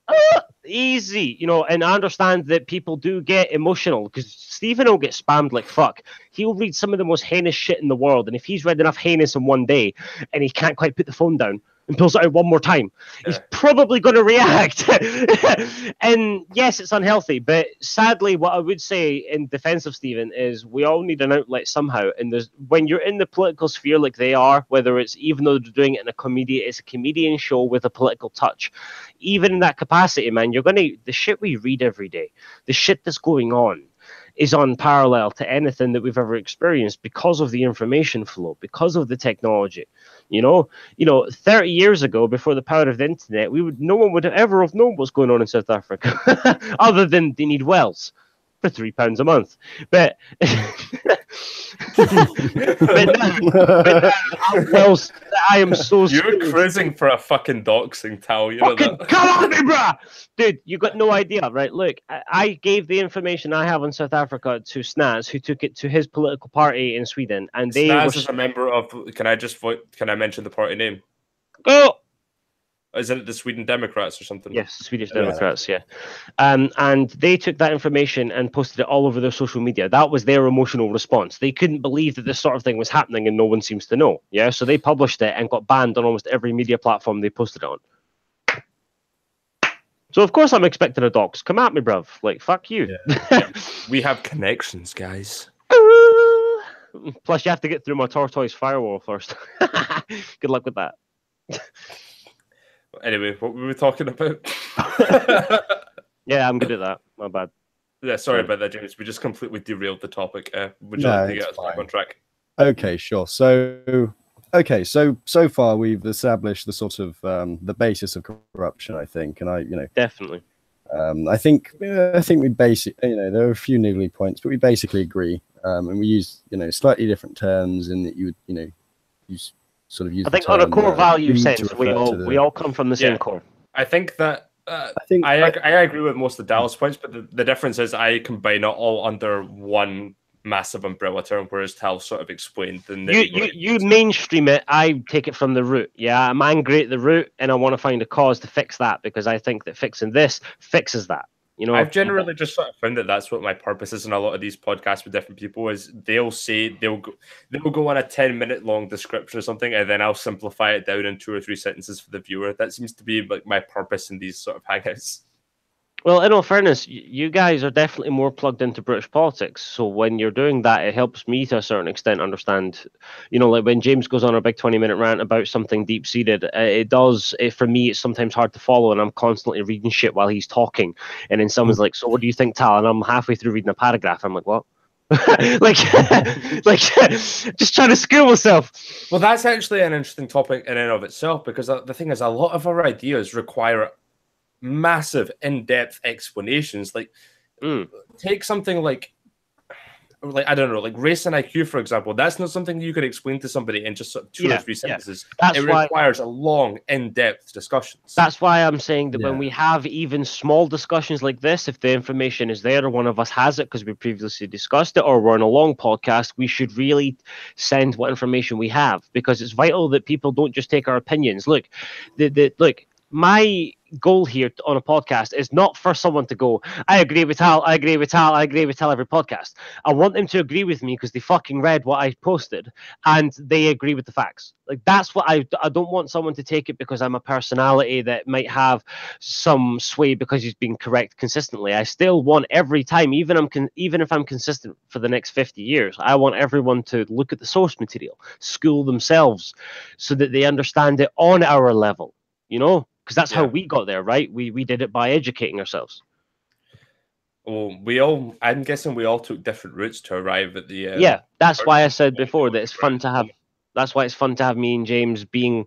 easy. You know, and I understand that people do get emotional because Stephen will get spammed like fuck. He'll read some of the most heinous shit in the world, and if he's read enough heinous in one day and he can't quite put the phone down and pulls it out one more time, he's probably going to react. And yes, it's unhealthy, but sadly, what I would say in defense of Stephen is we all need an outlet somehow. And when you're in the political sphere like they are, whether it's, even though they're doing it in it's a comedian show with a political touch, even in that capacity, man, the shit we read every day, the shit that's going on, is unparalleled to anything that we've ever experienced because of the information flow, because of the technology. You know, 30 years ago, before the power of the internet, no one would ever have known what's going on in South Africa, other than they need wells for £3 a month. But, wells, I am so. You're cruising for a fucking doxing, Tal. You know that. Come on, me, bruh! Dude, you got no idea, right? Look, I gave the information I have on South Africa to Snaz, who took it to his political party in Sweden, and they Snaz is a member of. Can I mention the party name? Go. Is it the Sweden Democrats or something? Yes, Swedish Democrats, yeah. And they took that information and posted it all over their social media. That was their emotional response. They couldn't believe that this sort of thing was happening and no one seems to know. Yeah, so they published it and got banned on almost every media platform they posted it on. So of course I'm expecting a dox. Come at me, bruv. Like, fuck you. Yeah. We have connections, guys. Plus you have to get through my tortoise firewall first. Good luck with that. Anyway, what were we talking about? Yeah, I'm good at that. My bad. Yeah, sorry about that, James. We just completely derailed the topic. Would you like to get us back on track? Okay, sure. So far we've established the sort of the basis of corruption, I think, and definitely. I think we basically, there are a few niggly points, but we basically agree, and we use slightly different terms in that you would use. Sort of use. I think on a core value sense, we all come from the same core. I think that I agree with most of Dallas points, but the difference is I combine it all under one massive umbrella term, whereas Tal sort of explained the you mainstream it. I take it from the root. Yeah, I'm angry at the root, and I want to find a cause to fix that because I think that fixing this fixes that. I've generally just sort of found that that's what my purpose is in a lot of these podcasts with different people is they'll go on a 10-minute long description or something, and then I'll simplify it down in 2 or 3 sentences for the viewer. That seems to be like my purpose in these sort of hangouts. Well, in all fairness, you guys are definitely more plugged into British politics. So when you're doing that, it helps me to a certain extent understand, like when James goes on a big 20-minute rant about something deep-seated, for me, it's sometimes hard to follow, and I'm constantly reading shit while he's talking. And then someone's like, so what do you think, Tal? And I'm halfway through reading a paragraph. I'm like, what? like just trying to school myself. Well, that's actually an interesting topic in and of itself, because the thing is, a lot of our ideas require massive in-depth explanations. Take something like I don't know, like race and IQ, for example. That's not something you could explain to somebody in just sort of 2 or 3 sentences. It requires a long, in-depth discussions. That's why I'm saying that when we have even small discussions like this, if the information is there or one of us has it because we previously discussed it, or we're on a long podcast, we should really send what information we have, because it's vital that people don't just take our opinions. Look, my goal here on a podcast is not for someone to go, I agree with Tal, I agree with Tal, I agree with Tal every podcast. I want them to agree with me because they fucking read what I posted and they agree with the facts. Like, that's what I don't want someone to take it because I'm a personality that might have some sway because he's being correct consistently. I still want every time, even if I'm consistent for the next 50 years, I want everyone to look at the source material, school themselves so that they understand it on our level, you know, because that's how we got there, right? We did it by educating ourselves. Well, I'm guessing we all took different routes to arrive at the. Yeah, that's why I said before that it's fun to have. That's why it's fun to have me and James being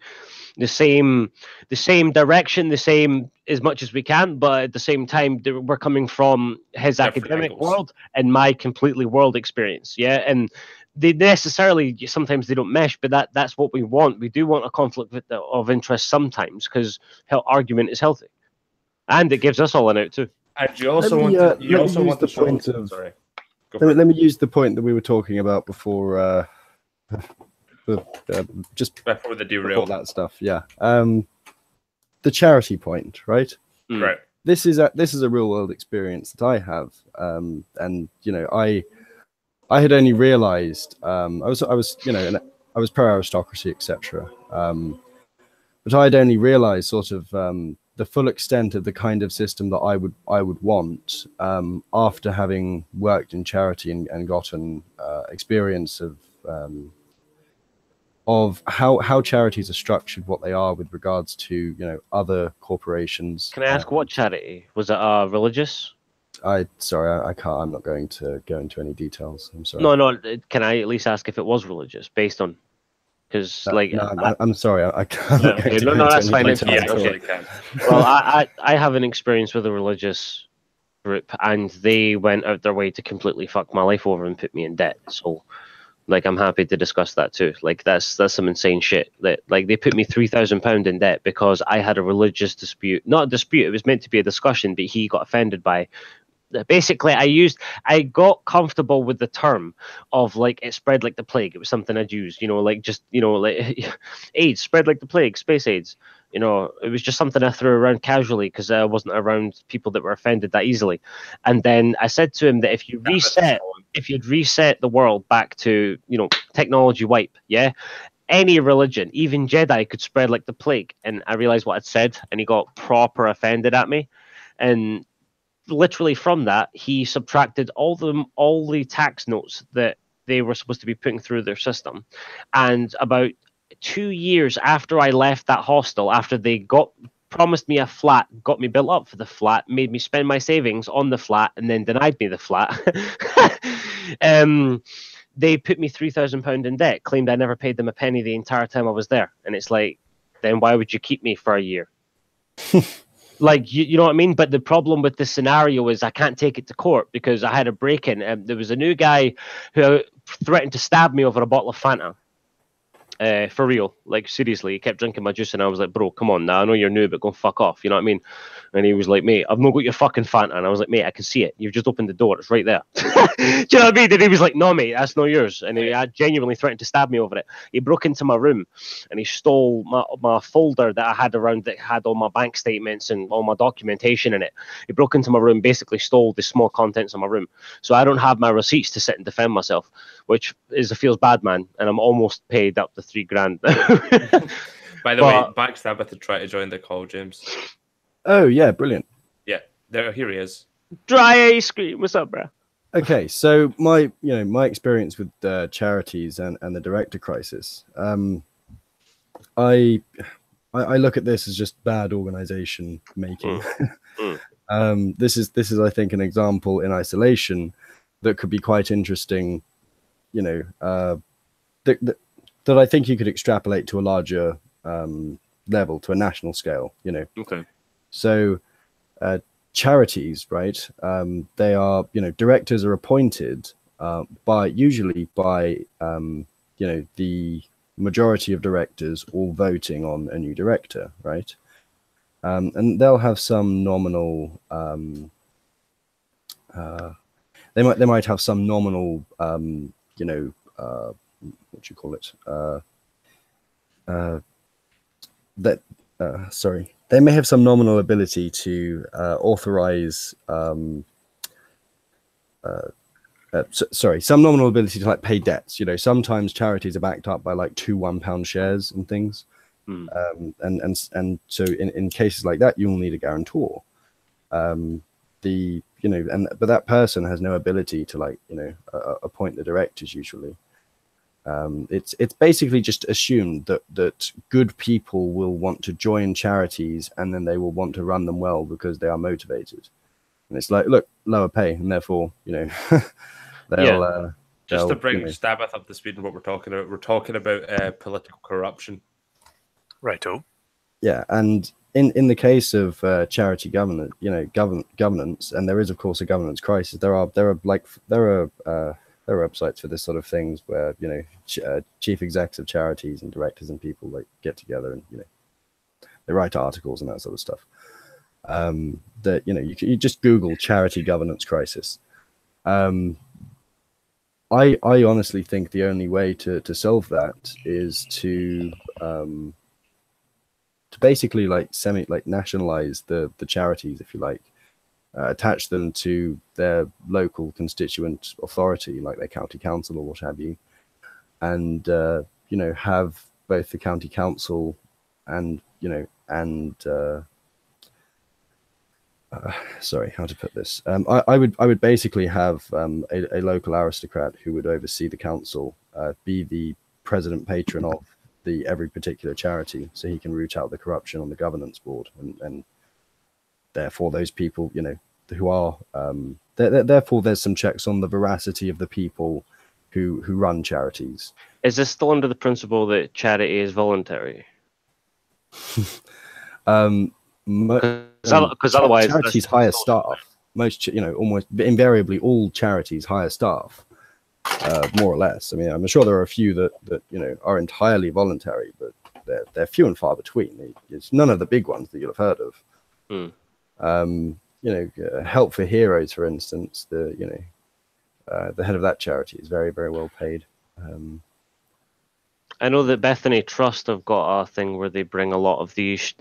the same direction, the same as much as we can, but at the same time we're coming from his different academic angles. world and my completely world experience. Yeah, and they necessarily sometimes they don't mesh, but that's what we want. We do want a conflict of interest sometimes because argument is healthy, and it gives us all an out too. And you also want to show. Sorry. Let me use the point that we were talking about before. Just before the derail, that stuff. Yeah. The charity point, right? Right. This is a real world experience that I have, and you know, I had only realized I was I was pro aristocracy, etc. But I had only realized sort of the full extent of the kind of system that I would want after having worked in charity and gotten experience of how charities are structured, what they are with regards to other corporations. Can I ask what charity was it? Religious? Sorry, I can't. I'm not going to go into any details. I'm sorry. No. Can I at least ask if it was religious, based on? Because I'm sorry, I can't. No, that's fine. Okay. Well, I have an experience with a religious group, and they went out their way to completely fuck my life over and put me in debt. So, like, I'm happy to discuss that too. Like, that's some insane shit. That, like, they put me £3,000 in debt because I had a religious dispute. Not a dispute. It was meant to be a discussion, but he got offended by. Basically, I got comfortable with the term of, like, it spread like the plague. It was something I'd used, like AIDS spread like the plague, space AIDS. It was just something I threw around casually because I wasn't around people that were offended that easily. And then I said to him that if you'd reset the world back to, technology wipe, yeah, any religion, even Jedi, could spread like the plague. And I realized what I'd said, and he got proper offended at me. And literally from that, he subtracted all the tax notes that they were supposed to be putting through their system. And about 2 years after I left that hostel, after they promised me a flat, got me built up for the flat, made me spend my savings on the flat, and then denied me the flat, they put me £3,000 in debt, claimed I never paid them a penny the entire time I was there. And it's like, then why would you keep me for a year? Like, you know what I mean? But the problem with this scenario is I can't take it to court because I had a break-in. There was a new guy who threatened to stab me over a bottle of Fanta. For real, like, seriously, he kept drinking my juice, and I was like, bro, come on now, I know you're new, but go fuck off, you know what I mean? And he was like, mate, I've not got your fucking Fanta. And I was like, mate, I can see it, you've just opened the door, it's right there. Do you know what I mean? And he was like, no, mate, that's not yours. And he genuinely threatened to stab me over it. He broke into my room and he stole my folder that I had around that had all my bank statements and all my documentation in it. He broke into my room, basically stole the small contents of my room. So I don't have my receipts to sit and defend myself, which feels bad, man. And I'm almost paid up to $3,000. By the way, Backstabber to try to join the call, James. Oh yeah, brilliant. Yeah, here he is. Dry ice cream. What's up, bro? Okay, so my experience with charities and the director crisis, I look at this as just bad organization making. This is I think an example in isolation that could be quite interesting. That I think you could extrapolate to a larger level, to a national scale. Okay. So charities, right? They are, directors are appointed usually by the majority of directors all voting on a new director, right? And they'll have some nominal. They might have some nominal, what do you call it? Sorry, they may have some nominal ability to authorize. Some nominal ability to like pay debts. You know, sometimes charities are backed up by like 2 £1 shares and things. And so in cases like that, you'll need a guarantor. But that person has no ability to like, you know, appoint the directors usually. It's basically just assumed that good people will want to join charities and then they will want to run them well because they are motivated. And it's like, look, lower pay, and therefore, you know, they'll just to bring you know, Stabbath up to speed on what we're talking about. We're talking about political corruption. Righto. Yeah, and in the case of charity governance, you know, governance, and there is of course a governance crisis. There are websites for this sort of things where, you know, chief execs of charities and directors and people like get together and, you know, they write articles and that sort of stuff. That, you know, you just Google charity governance crisis. I honestly think the only way to solve that is to basically like nationalize the charities, if you like, attach them to their local constituent authority, like their county council or what have you, and you know, have both the county council and, you know, and sorry, how to put this? I would basically have a local aristocrat who would oversee the council, be the president patron of every particular charity, so he can root out the corruption on the governance board, and therefore those people, you know, who are therefore there's some checks on the veracity of the people who run charities. Is this still under the principle that charity is voluntary? Because otherwise, charities hire staff. Most, you know, almost invariably all charities hire staff, more or less. I mean, I'm sure there are a few that you know are entirely voluntary, but they're few and far between. It's none of the big ones that you'll have heard of. You know, Help for Heroes, for instance. The head of that charity is very, very well paid. I know that Bethany Trust have got a thing where they bring a lot of these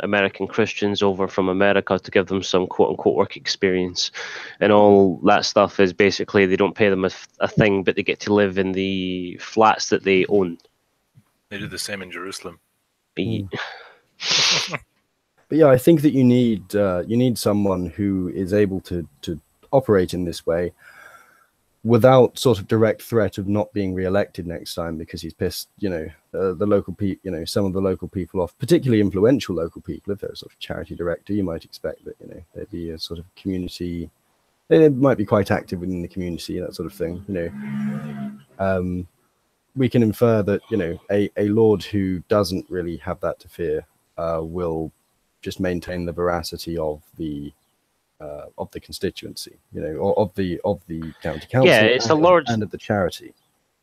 American Christians over from America to give them some quote-unquote work experience. And all that stuff is basically they don't pay them a thing, but they get to live in the flats that they own. They do the same in Jerusalem. But yeah, I think that you need someone who is able to operate in this way without sort of direct threat of not being re-elected next time because he's pissed, you know, the local people, you know, some of the local people off, particularly influential local people. If they're a sort of charity director, you might expect that, you know, there'd be a sort of community, they might be quite active within the community, that sort of thing, you know. We can infer that, you know, a lord who doesn't really have that to fear will just maintain the veracity of the constituency, you know, or of the county council. Yeah, it's a large and of the charity.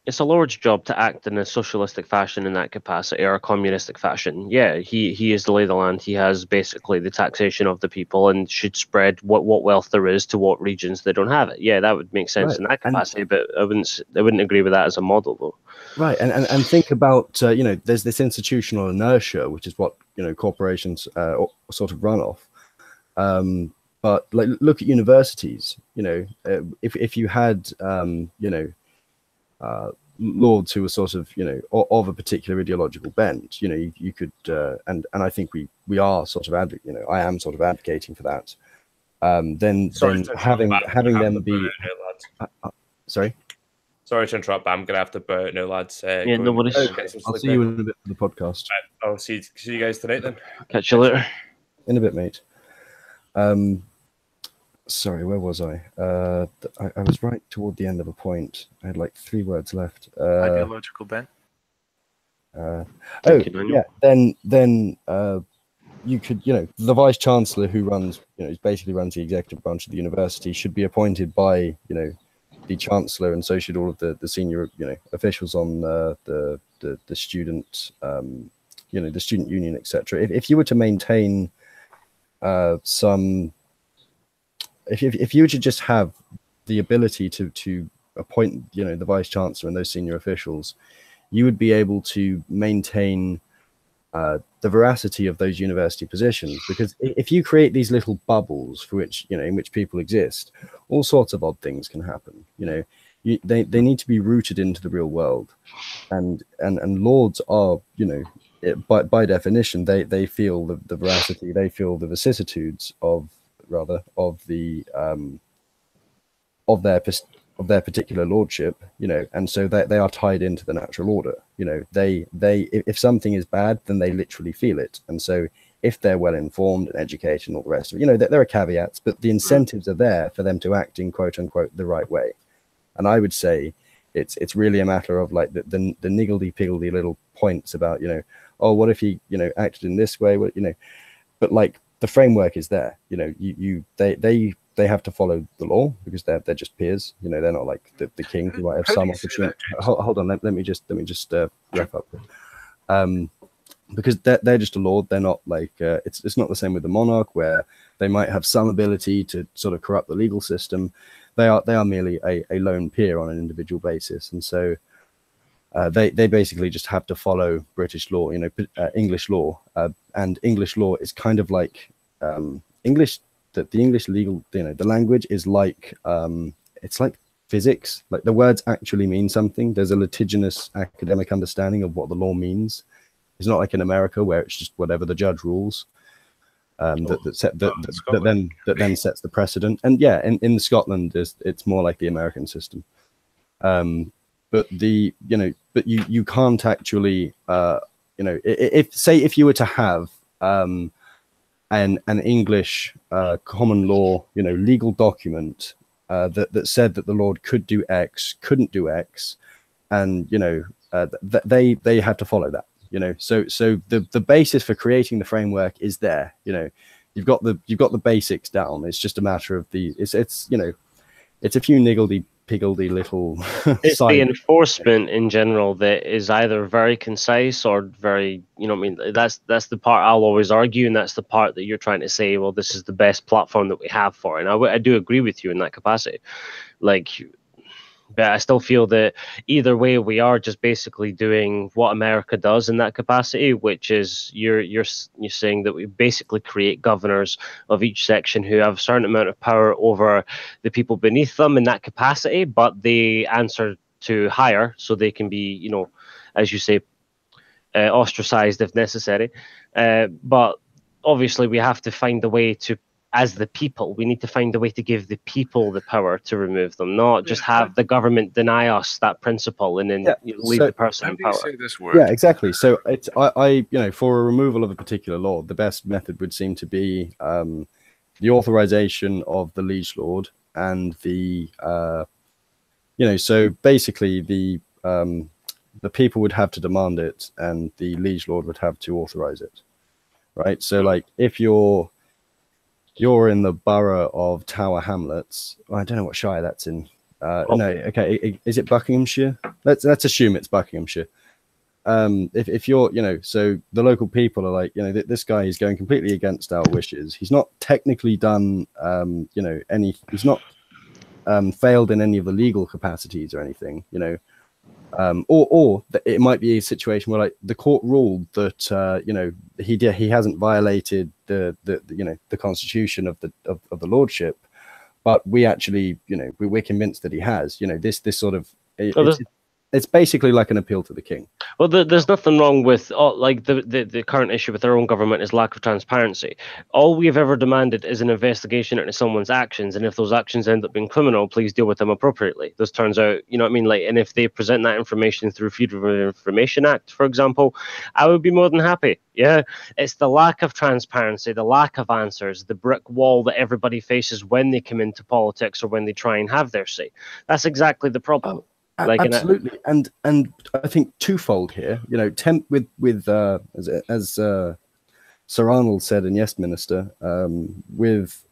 It's a lord's job to act in a socialistic fashion in that capacity, or a communistic fashion. Yeah, he is the lay of the land. He has basically the taxation of the people and should spread what wealth there is to what regions that don't have it. Yeah, that would make sense in that capacity, but I wouldn't agree with that as a model, though. Right, and think about you know, there's this institutional inertia, which is what, you know, corporations sort of run off. But like, look at universities. You know, if you had you know, lords who were sort of, you know, of a particular ideological bent, you know, you could and I think we are sort of you know, I am sort of advocating for that. Then having them be sorry. Sorry to interrupt, but I'm going to have to bow out now, lads. Yeah, nobody's. I'll see you in a bit for the podcast. Right, I'll see you guys tonight then. Catch you later. In a bit, mate. Sorry, where was I? I was right toward the end of a point. I had like 3 words left. Ideological bent. Yeah. Then you could, you know, the vice chancellor who runs, you know, basically runs the executive branch of the university should be appointed by, you know, the chancellor, and so should all of the senior, you know, officials on the student, you know, the student union, etc. If you were to maintain some, if you were to just have the ability to appoint, you know, the vice chancellor and those senior officials, you would be able to maintain the veracity of those university positions, because if you create these little bubbles for which, you know, in which people exist, all sorts of odd things can happen. You know, they need to be rooted into the real world, and lords are, you know, by definition, they feel the veracity, they feel the vicissitudes of the of their particular lordship, you know, and so they are tied into the natural order. You know, they if something is bad, then they literally feel it, and so if they're well informed and educated and all the rest of it, you know, there are caveats, but the incentives are there for them to act in quote unquote the right way. And I would say it's really a matter of like the niggledy piggledy little points about, you know, oh, what if he, you know, acted in this way, what, you know, but like the framework is there. You know, they have to follow the law because they're just peers. You know, they're not like the king who might have some opportunity. Hold on, let me just wrap up. Because they're just a lord. They're not like it's not the same with the monarch, where they might have some ability to sort of corrupt the legal system. They are merely a lone peer on an individual basis, and so they basically just have to follow British law, you know, English law, and English law is kind of like English. That the English legal, you know, the language is like it's like physics. Like the words actually mean something. There's a litigious academic understanding of what the law means. It's not like in America where it's just whatever the judge rules. That then sets the precedent. And yeah, in Scotland, it's more like the American system. But you can't actually, you know, if you were to have an English common law, you know, legal document that said that the Lord could do X, couldn't do X, and you know, they had to follow that. You know, so the basis for creating the framework is there. You know, you've got the basics down. It's just a matter of it's you know, it's a few niggledy-piggledy little. It's the enforcement in general that is either very concise or very, you know what I mean. That's the part I'll always argue, and that's the part that you're trying to say, well, this is the best platform that we have for it. And I do agree with you in that capacity. Like, but I still feel that either way, we are just basically doing what America does in that capacity, which is you're saying that we basically create governors of each section who have a certain amount of power over the people beneath them in that capacity, but they answer to higher, so they can be, you know, as you say, ostracized if necessary. But obviously, we have to find a way to. As the people, we need to find a way to give the people the power to remove them, not just have the government deny us that principle and then leave the person in power. Say this word? Yeah, exactly. So it's I you know, for a removal of a particular lord, the best method would seem to be the authorization of the liege lord and the you know, so basically the people would have to demand it and the liege lord would have to authorize it, right? So like if you're in the borough of Tower Hamlets. I don't know what shire that's in. No, okay. Is it Buckinghamshire? Let's assume it's Buckinghamshire. If you're, you know, so the local people are like, you know, this guy is going completely against our wishes. He's not technically done, you know, he's not failed in any of the legal capacities or anything, you know. Or it might be a situation where like the court ruled that you know, he hasn't violated the you know, the constitution of the lordship, but we actually, you know, we're convinced that he has, you know, this sort of it's basically like an appeal to the king. Well, there's nothing wrong with like the current issue with our own government is lack of transparency. All we have ever demanded is an investigation into someone's actions, and if those actions end up being criminal, please deal with them appropriately. This turns out, you know what I mean, like, and if they present that information through Freedom of Information Act, for example, I would be more than happy. Yeah, it's the lack of transparency, the lack of answers, the brick wall that everybody faces when they come into politics or when they try and have their say. That's exactly the problem. Like, absolutely, and I think twofold here. You know, with as Sir Arnold said in Yes Minister, with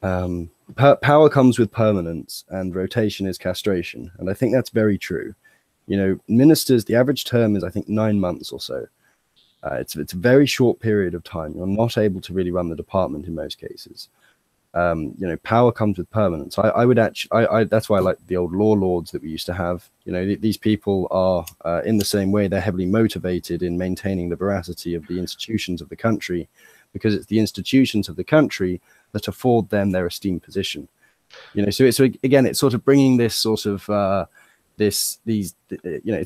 power comes with permanence, and rotation is castration, and I think that's very true. You know, ministers, the average term is I think 9 months or so. It's a very short period of time. You're not able to really run the department in most cases. Power comes with permanence. I would actually, that's why I like the old law lords that we used to have. These people are in the same way, they're heavily motivated in maintaining the veracity of the institutions of the country, because it's the institutions of the country that afford them their esteemed position. So again, it's sort of bringing this sort of it's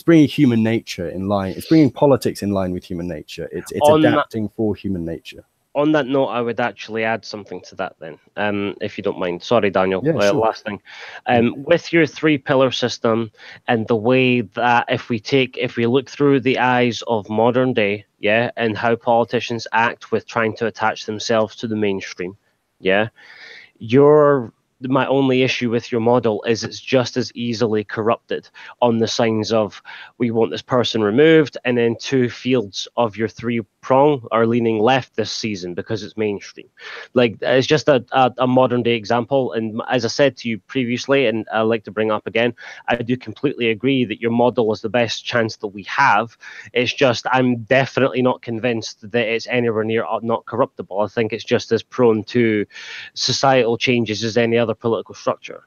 bringing human nature in line. It's bringing politics in line with human nature. It's adapting for human nature. On that note, I would actually add something to that then, if you don't mind. Sorry, Daniel. Yeah, sure. Last thing. With your 3-pillar system and the way that if we look through the eyes of modern day, and how politicians act with trying to attach themselves to the mainstream, my only issue with your model is it's just as easily corrupted on the signs of we want this person removed, and then 2 fields of your 3-prong are leaning left this season because it's mainstream. Like, it's just a modern day example. And as I said to you previously, and I like to bring up again, I do completely agree that your model is the best chance that we have. It's just I'm definitely not convinced that it's anywhere near not corruptible. I think it's just as prone to societal changes as any other political structure,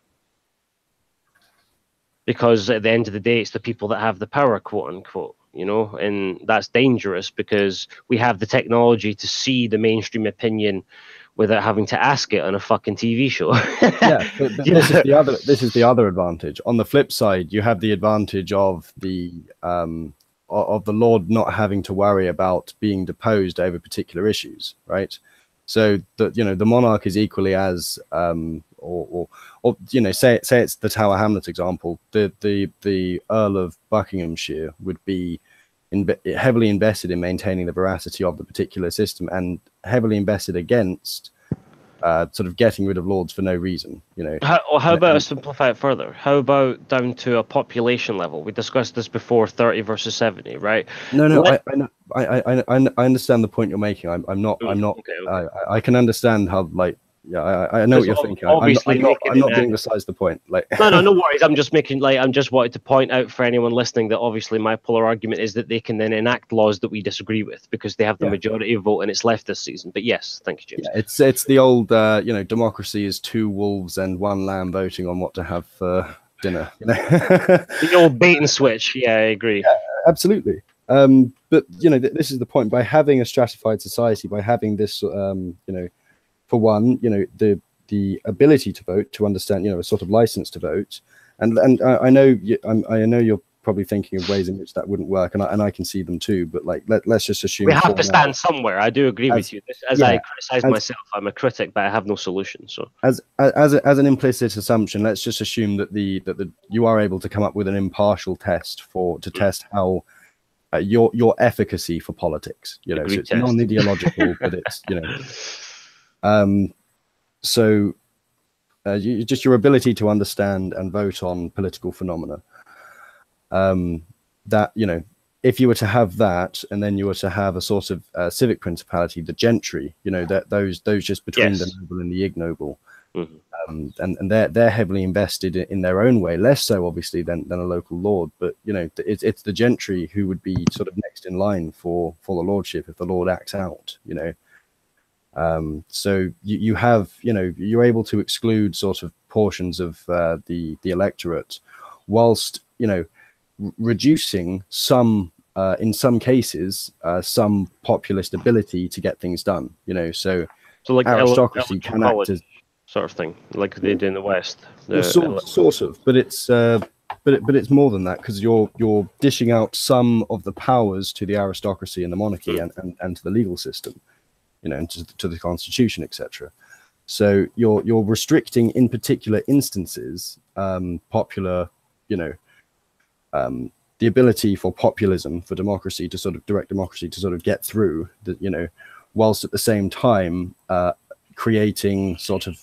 because at the end of the day it's the people that have the power, quote unquote, and that's dangerous because we have the technology to see the mainstream opinion without having to ask it on a fucking TV show. But this is the other advantage. On the flip side, you have the advantage of the Lord not having to worry about being deposed over particular issues, right? So the monarch is equally as say it's the Tower Hamlet example. The Earl of Buckinghamshire would be heavily invested in maintaining the veracity of the particular system, and heavily invested against sort of getting rid of lords for no reason. How about I simplify it further? How about down to a population level? We discussed this before, 30 versus 70, right? No, I understand the point you're making. I'm not. Okay. I can understand how, like, I know what you're thinking. I'm not being besides the point. Like, no worries. I'm just wanted to point out for anyone listening that obviously my polar argument is that they can then enact laws that we disagree with because they have the majority of vote and it's left this season. But yes, thank you, James. Yeah, it's the old democracy is 2 wolves and 1 lamb voting on what to have for dinner. The old bait and switch. Yeah, I agree. Yeah, absolutely. But this is the point. By having a stratified society, by having this, for one, the ability to vote, to understand, a sort of license to vote, and I know you're probably thinking of ways in which that wouldn't work, and I can see them too. But like, let's just assume we have to stand somewhere. I do agree with you. I criticize myself, I'm a critic, but I have no solution. So as an implicit assumption, let's just assume that you are able to come up with an impartial test to test how your efficacy for politics. So it's non-ideological, but it's so just your ability to understand and vote on political phenomena. That if you were to have that, and then you were to have a sort of civic principality, the gentry, that those just between the noble and the ignoble, and they're heavily invested in their own way, less so obviously than a local lord, but it's the gentry who would be sort of next in line for the lordship if the lord acts out. So you have, you're able to exclude sort of portions of the electorate, whilst reducing some in some cases some populist ability to get things done. So like aristocracy can act as sort of thing, like they do in the West. Sort of, but it's more than that, because you're dishing out some of the powers to the aristocracy and the monarchy and to the legal system. And to the constitution, etc. So you're restricting, in particular instances, popular, the ability for populism, for democracy to sort of direct democracy to sort of get through, whilst at the same time creating sort of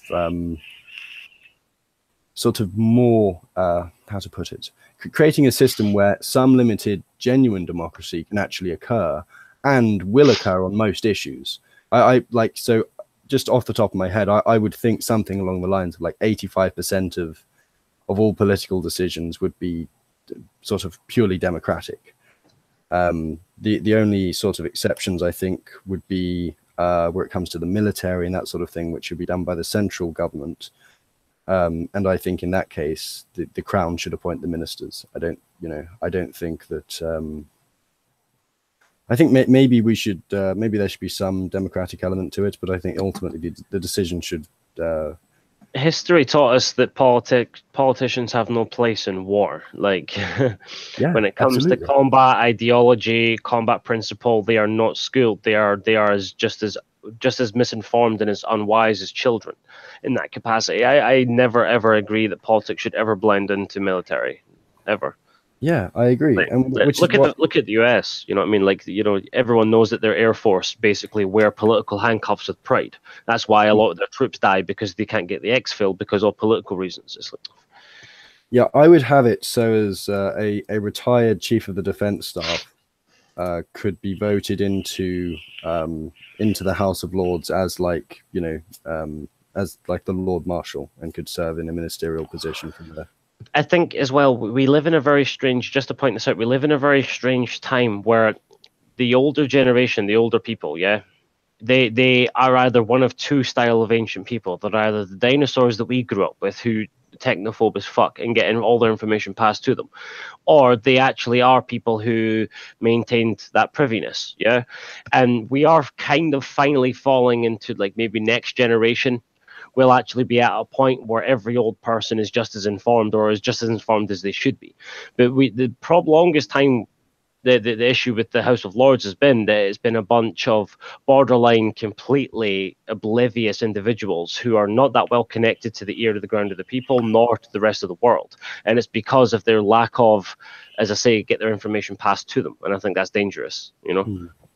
more, how to put it, creating a system where some limited, genuine democracy can actually occur and will occur on most issues. So just off the top of my head, I would think something along the lines of like 85% of all political decisions would be sort of purely democratic. The only sort of exceptions, I think, would be where it comes to the military and that sort of thing, which should be done by the central government. And I think in that case, the crown should appoint the ministers. I don't think that. I think maybe we should. Maybe there should be some democratic element to it, but I think ultimately the decision should. History taught us that politicians have no place in war. Like, Yeah, when it comes absolutely. to combat ideology, combat principle, they are not schooled. They are just as misinformed and as unwise as children in that capacity. I never ever agree that politics should ever blend into military, ever. Yeah, I agree. Like, And look at the US. You know what I mean? Like, everyone knows that their Air Force basically wear political handcuffs with pride. That's why a lot of their troops die, because they can't get the exfil because of political reasons. It's like, yeah, I would have it so as a retired chief of the defense staff could be voted into the House of Lords as as like the Lord Marshal, and could serve in a ministerial position from there. I think as well, we live in a very strange, just to point this out, we live in a very strange time where the older generation, the older people, yeah, they are either one of two style of ancient people. They're either the dinosaurs that we grew up with, who technophobe as fuck and getting all their information passed to them, or they actually are people who maintained that priviness, yeah. And we are kind of finally falling into, like, maybe next generation will actually be at a point where every old person is just as informed, or is just as informed as they should be. But the longest time, the issue with the House of Lords has been that it's been a bunch of borderline, completely oblivious individuals who are not that well connected to the ear to the ground of the people, nor to the rest of the world. And it's because of their lack of, as I say, get their information passed to them. And I think that's dangerous,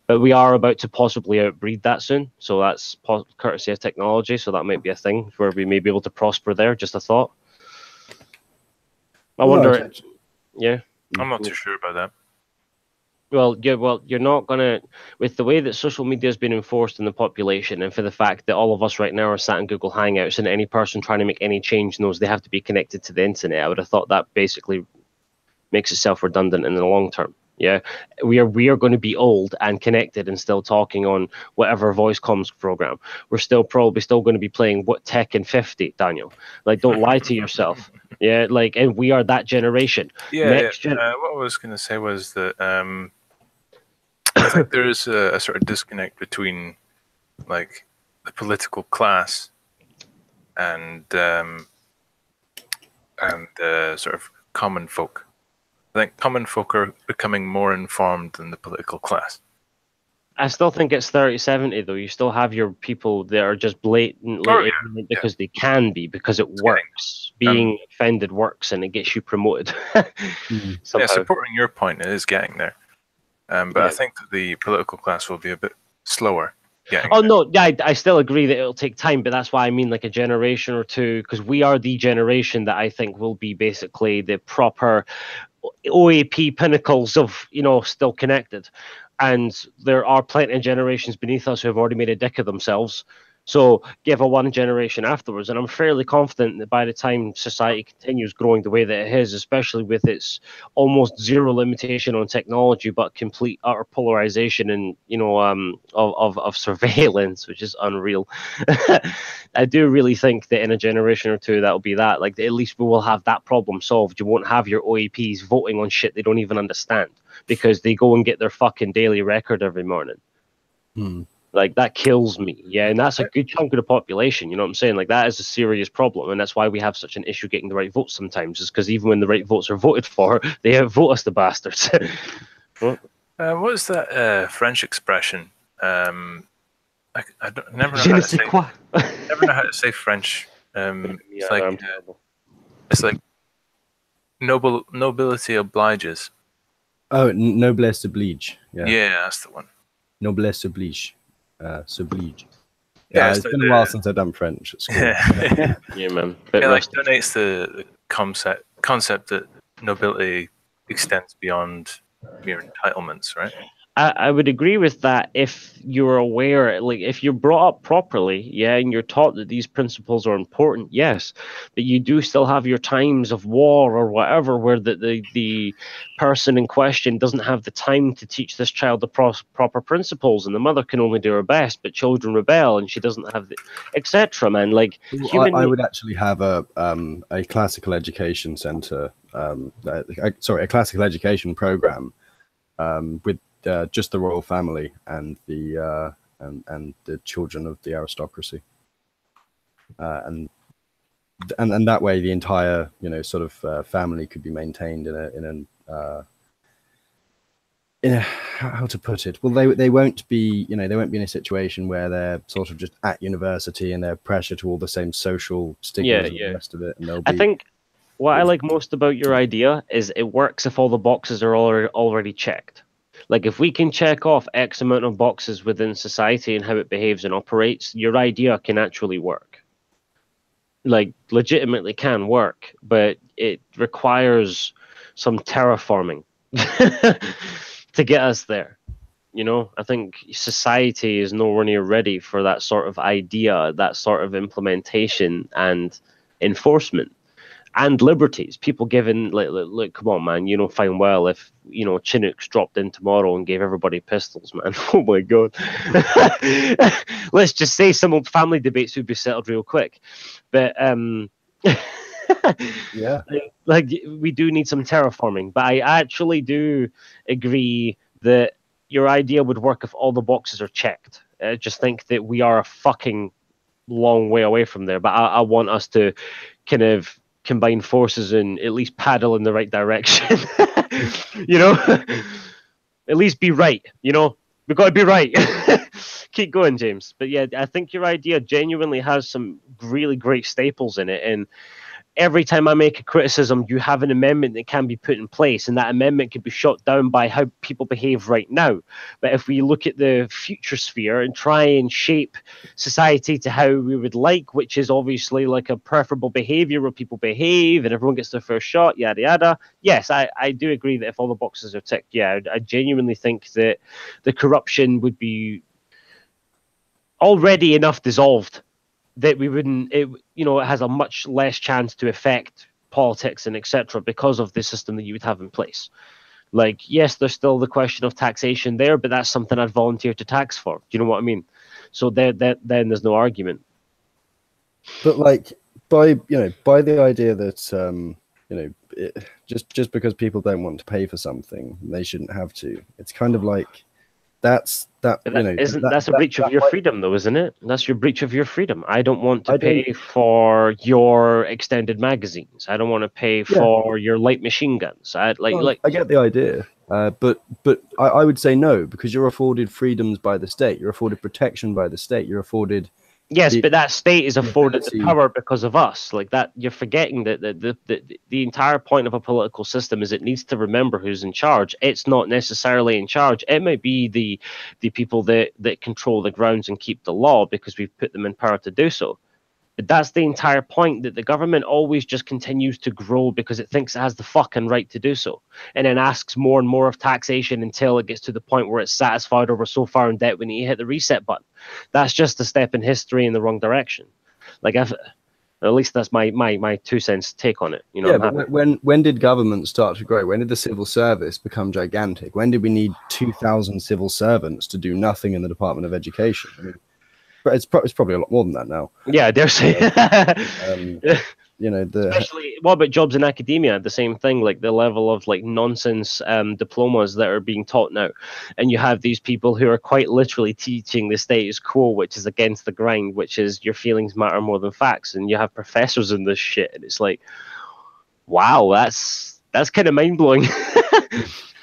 But we are about to possibly outbreed that soon, so that's courtesy of technology. So that might be a thing where we may be able to prosper there. Just a thought. I wonder. Yeah, I'm not too sure about that. Well, you're not gonna, with the way that social media has been enforced in the population, and for the fact that all of us right now are sat in Google Hangouts, and any person trying to make any change knows they have to be connected to the internet. I would have thought that basically makes itself redundant in the long term. Yeah, we are going to be old and connected and still talking on whatever voice comms program. We're probably still going to be playing what Tekken 50, Daniel. Like, don't lie to yourself. Yeah, like, and we are that generation. What I was going to say was that I think there is a sort of disconnect between, like, the political class and sort of common folk. I think common folk are becoming more informed than the political class. I still think it's 30-70 though. You still have your people that are just blatantly ignorant because they can be, because it works. Being offended works, and it gets you promoted. Yeah, supporting your point, it is getting there. But I think that the political class will be a bit slower. No, yeah, I still agree that it'll take time, but that's why I mean like a generation or two, because we are the generation that I think will be basically the proper OAP pinnacles of, still connected. And there are plenty of generations beneath us who have already made a dick of themselves. So give a one generation afterwards, and I'm fairly confident that by the time society continues growing the way that it is, especially with its almost zero limitation on technology, but complete utter polarization and of surveillance, which is unreal. I do really think that in a generation or two that'll be that. Like, at least we will have that problem solved. You won't have your OEPs voting on shit they don't even understand because they go and get their fucking daily record every morning. Like, that kills me. Yeah, and that's a good chunk of the population. You know what I'm saying? Like, that is a serious problem, and that's why we have such an issue getting the right votes sometimes, is because even when the right votes are voted for, they outvote us, the bastards. What is that French expression? I never know how to say French. It's like nobility obliges. Oh, noblesse oblige. Yeah, that's the one. Noblesse oblige. S'oblige. Yeah, it's been a while since I've done French at school. Yeah, man. Donates the concept that nobility extends beyond mere entitlements, right? I would agree with that if you're aware, like if you're brought up properly, yeah, and you're taught that these principles are important, yes, but you do still have your times of war or whatever where the person in question doesn't have the time to teach this child the proper principles, and the mother can only do her best, but children rebel, and she doesn't have the etc. Man, like I would actually have a classical education center, sorry, a classical education program with just the royal family and the children of the aristocracy, and that way the entire sort of family could be maintained in a how to put it. Well, they won't be they won't be in a situation where they're sort of just at university and they're pressure to all the same social stigmas and the rest of it. And they'll be. I think what I like most about your idea is it works if all the boxes are already checked. Like if we can check off X amount of boxes within society and how it behaves and operates, your idea can actually work. Like legitimately can work, but it requires some terraforming to get us there. I think society is nowhere near ready for that sort of idea, that sort of implementation and enforcement. And liberties, people given like come on, man, fine well if Chinooks dropped in tomorrow and gave everybody pistols, man. Oh my god. Let's just say some old family debates would be settled real quick. But yeah, like we do need some terraforming. But I actually do agree that your idea would work if all the boxes are checked. I just think that we are a fucking long way away from there. But I want us to kind of combine forces and at least paddle in the right direction. At least be right. We've got to be right. Keep going, James. But yeah, I think your idea genuinely has some really great staples in it, and every time I make a criticism, you have an amendment that can be put in place, and that amendment can be shot down by how people behave right now. But if we look at the future sphere and try and shape society to how we would like, which is obviously like a preferable behavior where people behave and everyone gets their first shot, yada yada. Yes, I do agree that if all the boxes are ticked, yeah, I genuinely think that the corruption would be already enough dissolved that we wouldn't, it has a much less chance to affect politics and etc. because of the system that you would have in place. Like, yes, there's still the question of taxation there, but that's something I'd volunteer to tax for. Do you know what I mean? So then there's no argument. But like by the idea that just because people don't want to pay for something, they shouldn't have to. It's kind of like that's a breach of your freedom, though, isn't it? That's your breach of your freedom. I don't want to pay for your extended magazines. I don't want to pay for your light machine guns. I get the idea, but I would say no, because you're afforded freedoms by the state. You're afforded protection by the state. You're afforded. Yes, but that state is afforded the power because of us. Like that, you're forgetting that the entire point of a political system is it needs to remember who's in charge. It's not necessarily in charge. It might be the people that control the grounds and keep the law because we've put them in power to do so. But that's the entire point, that the government always just continues to grow because it thinks it has the fucking right to do so, and then asks more and more of taxation until it gets to the point where it's satisfied or we're so far in debt we need to hit the reset button. That's just a step in history in the wrong direction. Like, at least that's my 2 cents take on it. But when did government start to grow? When did the civil service become gigantic? When did we need 2,000 civil servants to do nothing in the Department of Education? I mean, but it's probably a lot more than that now. Yeah, I dare say. Especially, what about jobs in academia? The same thing, like the level of like nonsense diplomas that are being taught now, and you have these people who are quite literally teaching the status quo, which is against the grind, which is your feelings matter more than facts, and you have professors in this shit, and it's like, wow, that's kind of mind blowing.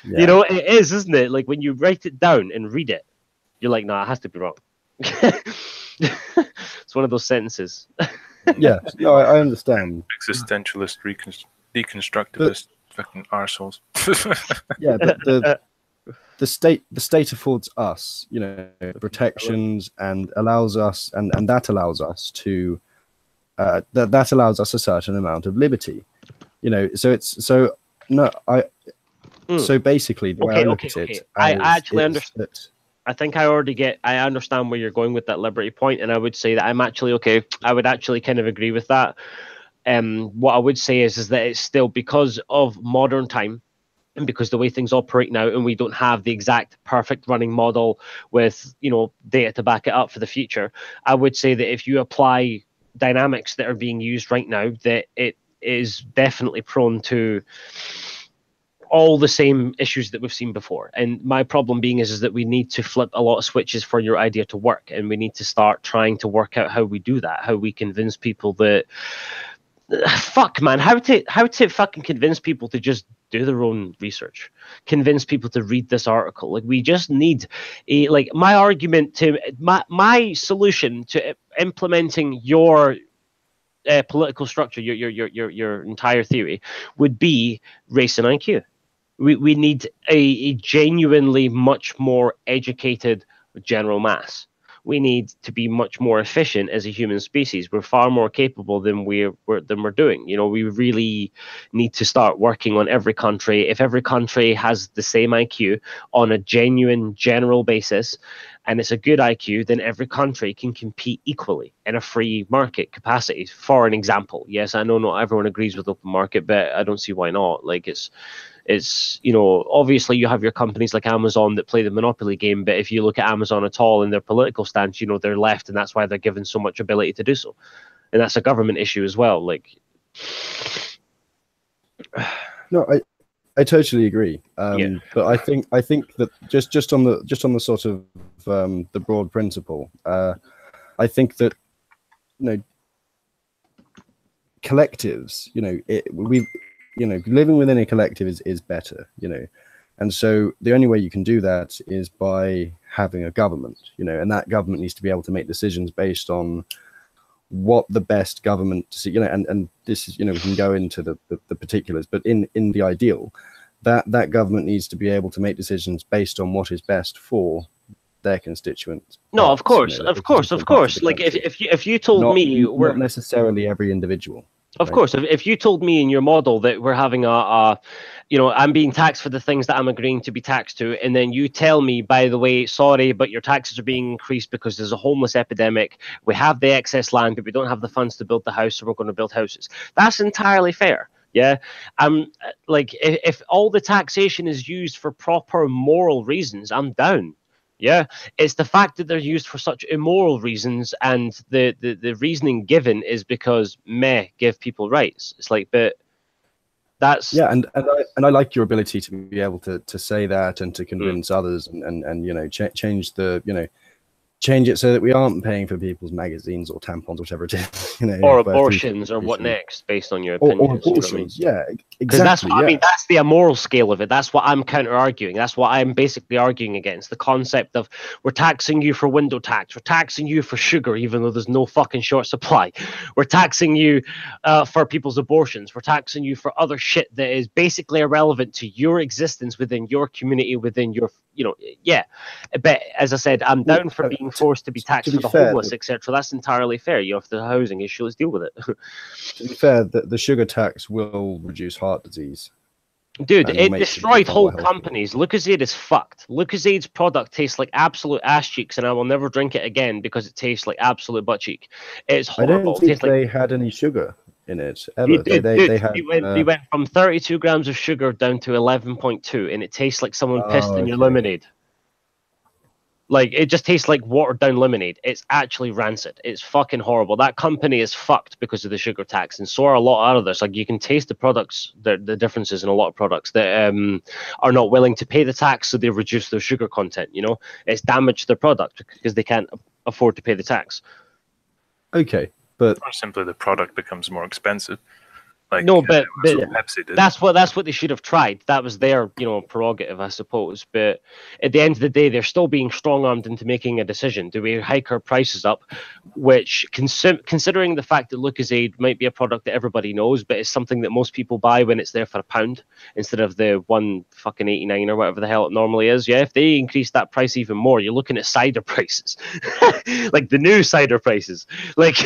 It is, isn't it? Like when you write it down and read it, you're like, nah, it has to be wrong. It's one of those sentences. Yeah, no, I understand. Existentialist, deconstructivist, fucking arseholes. Yeah, but the state affords us, protections and allows us, and that allows us to, that allows us a certain amount of liberty. So basically, the way I look at it, I actually is understand. that I think I understand where you're going with that liberty point, and I would say that I'm actually okay. I would actually kind of agree with that. What I would say is that it's still because of modern time and because the way things operate now, and we don't have the exact perfect running model with data to back it up for the future. I would say that if you apply dynamics that are being used right now, that it is definitely prone to all the same issues that we've seen before. And my problem being is that we need to flip a lot of switches for your idea to work, and we need to start trying to work out how we do that, how we convince people that fuck man, how to fucking convince people to just do their own research, convince people to read this article. Like, we just need my argument to my solution to implementing your political structure, your entire theory, would be race and IQ. We need a genuinely much more educated general mass. We need to be much more efficient as a human species. We're far more capable than we're doing. We really need to start working on every country. If every country has the same IQ on a genuine general basis, and it's a good IQ, then every country can compete equally in a free market capacity. For an example, yes, I know not everyone agrees with open market, but I don't see why not. Like, it's obviously you have your companies like Amazon that play the monopoly game, but if you look at Amazon at all in their political stance, they're left, and that's why they're given so much ability to do so. And that's a government issue as well. Like, no, I totally agree. But I think that just on the sort of the broad principle, I think that collectives, living within a collective is better, and so the only way you can do that is by having a government, and that government needs to be able to make decisions based on what the best government, and this is, we can go into the particulars, but in the ideal, that government needs to be able to make decisions based on what is best for their constituents. No, of course. Like, if you told me we're not necessarily every individual. Of course, if you told me in your model that we're having I'm being taxed for the things that I'm agreeing to be taxed to, and then you tell me, by the way, sorry, but your taxes are being increased because there's a homeless epidemic, we have the excess land, but we don't have the funds to build the house, so we're going to build houses. That's entirely fair. Yeah. Like, if all the taxation is used for proper moral reasons, I'm down. Yeah, it's the fact that they're used for such immoral reasons, and the reasoning given is because give people rights. It's like, but that's and I like your ability to be able to say that and to convince others and change it so that we aren't paying for people's magazines or tampons, whatever it is, or abortions or what next, based on your opinions. Or abortions, yeah, because that's what I mean. That's the immoral scale of it. That's what I'm counter arguing. That's what I'm basically arguing against. The concept of, we're taxing you for window tax, we're taxing you for sugar, even though there's no fucking short supply. We're taxing you for people's abortions. We're taxing you for other shit that is basically irrelevant to your existence within your community, within your, But as I said, I'm down for being forced to be taxed for the homeless, etc. That's entirely fair. If the housing issue, let's deal with it. To be fair, the sugar tax will reduce heart disease. Dude, it destroyed whole companies. Lucozade is fucked. Lucozade's product tastes like absolute ass cheeks, and I will never drink it again because it tastes like absolute butt cheek. It's horrible. I don't think they had any sugar in it ever. They went from 32 grams of sugar down to 11.2, and it tastes like someone pissed in your lemonade. Like, it just tastes like watered down lemonade. It's actually rancid. It's fucking horrible. That company is fucked because of the sugar tax, and so are a lot of others. Like, you can taste the products, the differences in a lot of products that are not willing to pay the tax, so they reduce their sugar content. It's damaged their product because they can't afford to pay the tax. Okay, but or simply the product becomes more expensive. Like, no, but Pepsi did. That's what they should have tried. That was their prerogative, I suppose. But at the end of the day, they're still being strong-armed into making a decision. Do we hike our prices up? Which, considering the fact that Lucozade might be a product that everybody knows, but it's something that most people buy when it's there for £1 instead of the $1.89 or whatever the hell it normally is. Yeah, if they increase that price even more, you're looking at cider prices, like the new cider prices. Like,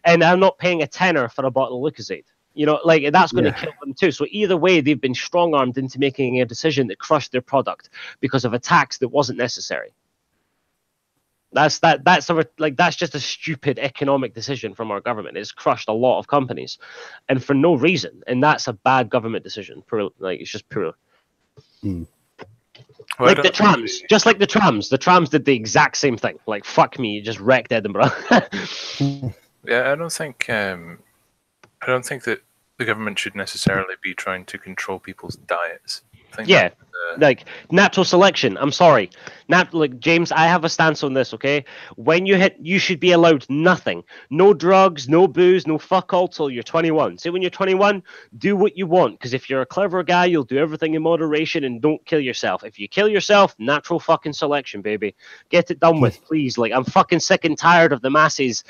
and I'm not paying a tenner for a bottle of Lucozade. You know, like that's going to Yeah. kill them too. So either way, they've been strong-armed into making a decision that crushed their product because of a tax that wasn't necessary. That's just a stupid economic decision from our government. It's crushed a lot of companies, and for no reason. And that's a bad government decision. It's just poor. Mm. Well, I Like the don't trams, really- just like the trams. The trams did the exact same thing. Like fuck me, you just wrecked Edinburgh. Yeah, I don't think that the government should necessarily be trying to control people's diets. I think Yeah. that, Like natural selection. I'm sorry, like James, I have a stance on this. Okay, when you should be allowed nothing, no drugs, no booze, no fuck all till you're 21. Say when you're 21, do what you want, because if you're a clever guy, you'll do everything in moderation and don't kill yourself. If you kill yourself, natural fucking selection, baby, get it done with, please. Like I'm fucking sick and tired of the masses.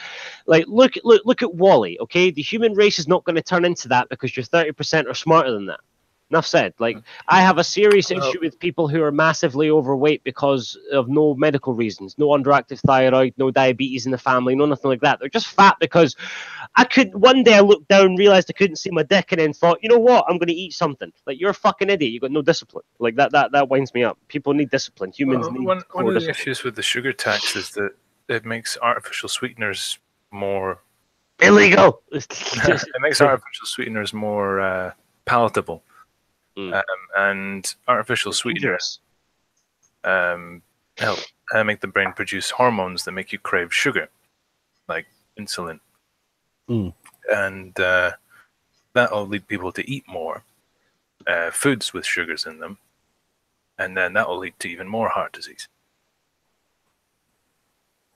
Like look at Wally. Okay, the human race is not going to turn into that because you're 30% or smarter than that. Enough said. Like I have a serious issue with people who are massively overweight because of no medical reasons, no underactive thyroid, no diabetes in the family, no nothing like that. They're just fat because one day I looked down, realized I couldn't see my dick, and then thought, you know what, I'm going to eat something. Like you're a fucking idiot. You got no discipline. Like that winds me up. People need discipline. Humans well, need one core of the discipline. issues with the sugar tax is that it makes artificial sweeteners more Illegal. it makes artificial sweeteners more palatable. And artificial sweeteners help make the brain produce hormones that make you crave sugar, like insulin. And that'll lead people to eat more foods with sugars in them, and then that'll lead to even more heart disease.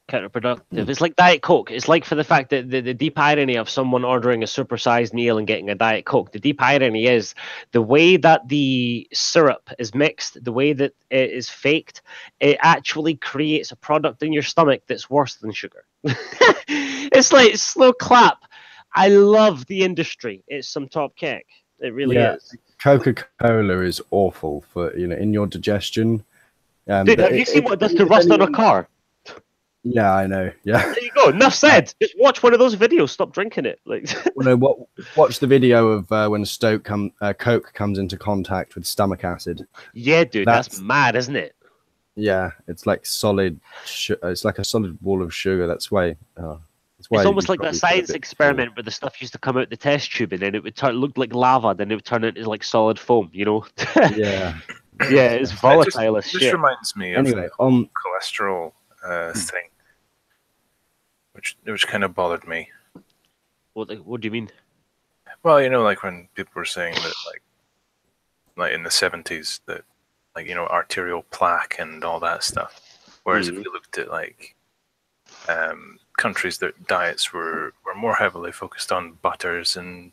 Counterproductive. It's like Diet Coke. It's like, for the fact that the deep irony of someone ordering a supersized meal and getting a Diet Coke. The deep irony is the way that the syrup is mixed, the way that it is faked, it actually creates a product in your stomach that's worse than sugar. It's like slow clap. I love the industry. It's some top cake. It really is. Coca-Cola is awful for, in your digestion. Dude, have you seen what it does to rust on a car? Yeah, I know. Yeah. There you go. Enough said. Just watch one of those videos. Stop drinking it. Like, watch the video of when Coke comes into contact with stomach acid. Yeah, dude, that's mad, isn't it? Yeah, it's like solid. It's like a solid wall of sugar. That's why. It's almost like that science experiment where the stuff used to come out the test tube and then it would look like lava, then it would turn into like solid foam. You know? Yeah. Yeah, it's volatile as shit. This reminds me of the cholesterol thing, which kind of bothered me. What do you mean? Well, like when people were saying that, like in the 70s, that arterial plaque and all that stuff. Whereas if you looked at like countries, their diets were more heavily focused on butters and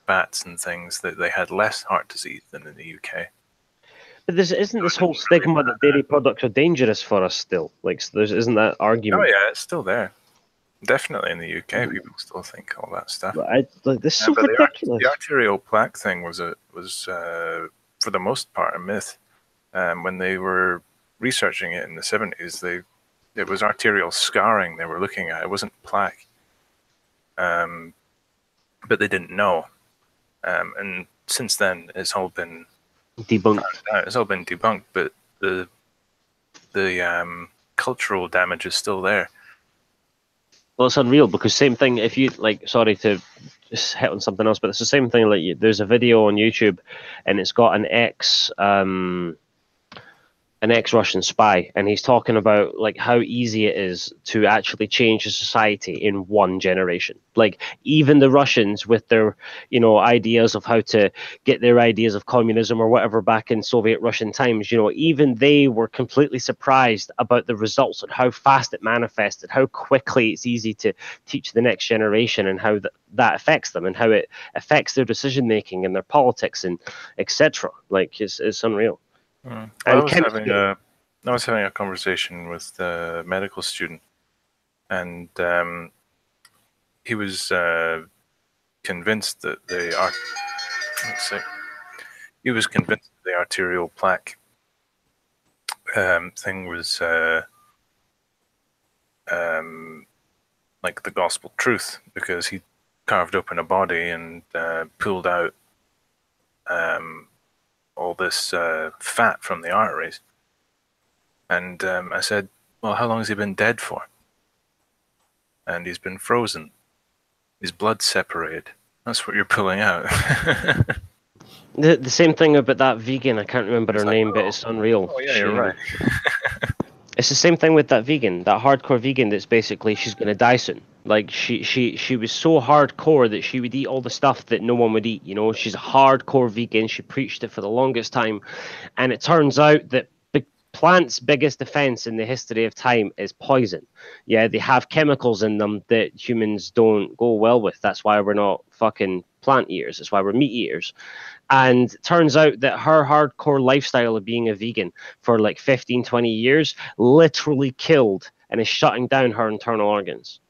fats and things, that they had less heart disease than in the UK. But isn't this whole stigma that dairy products are dangerous for us still? Like, isn't that argument? Oh yeah, it's still there. Definitely in the UK, people still think all that stuff. This is so ridiculous. The arterial plaque thing was for the most part a myth. When they were researching it in the 70s, it was arterial scarring they were looking at. It wasn't plaque. But they didn't know. And since then, it's all been debunked. It's all been debunked, but the cultural damage is still there. Well, it's unreal because same thing. If you sorry to just hit on something else, but it's the same thing. Like, there's a video on YouTube, and it's got an ex-Russian spy, and he's talking about like how easy it is to actually change a society in one generation. Like even the Russians with their ideas of how to get their ideas of communism or whatever back in Soviet Russian times, even they were completely surprised about the results and how fast it manifested, how quickly it's easy to teach the next generation, and how that affects them and how it affects their decision making and their politics and etc. Like it's unreal. I was having a conversation with a medical student, and he was convinced that he was convinced that the arterial plaque thing was like the gospel truth, because carved open a body and pulled out all this fat from the arteries. And I said, well, how long has he been dead for? And he's been frozen. His blood's separated. That's what you're pulling out. The same thing about that vegan. I can't remember her name, but it's unreal. Oh yeah, you're right. It's the same thing with that vegan, that hardcore vegan. That's basically she's gonna die soon. Like she was so hardcore that she would eat all the stuff that no one would eat. You know, she's a hardcore vegan. She preached it for the longest time, and it turns out that plants' biggest defense in the history of time is poison. Yeah, they have chemicals in them that humans don't go well with. That's why we're not fucking plant eaters. That's why we're meat eaters. And it turns out that her hardcore lifestyle of being a vegan for like 15, 20 years literally killed and is shutting down her internal organs.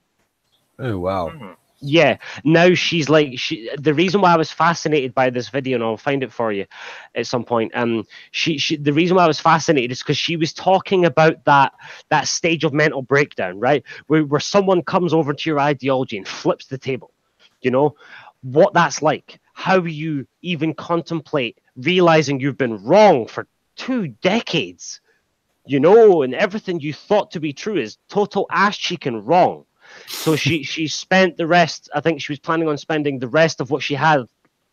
Oh, wow. Yeah, now she's like the reason why I was fascinated by this video, and I'll find it for you at some point. The reason why I was fascinated is because she was talking about that stage of mental breakdown, right? Where someone comes over to your ideology and flips the table. You know what that's like, how you even contemplate realizing you've been wrong for 2 decades, you know, and everything you thought to be true is total ass cheek and wrong. So she spent the rest, I think she was planning on spending the rest of what she had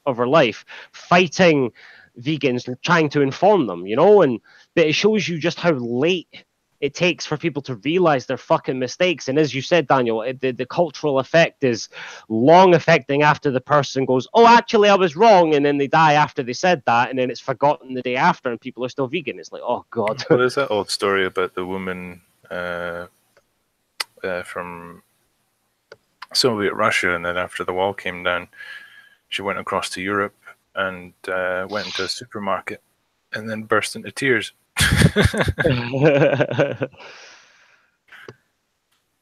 of her life fighting vegans, trying to inform them, you know, but it shows you just how late it takes for people to realize their fucking mistakes. And as you said, Daniel, the cultural effect is long affecting after the person goes, oh, actually, I was wrong. And then they die after they said that. And then it's forgotten the day after and people are still vegan. It's like, oh, God. What is that old story about the woman from Soviet Russia, and then after the wall came down, she went across to Europe and went into a supermarket and then burst into tears.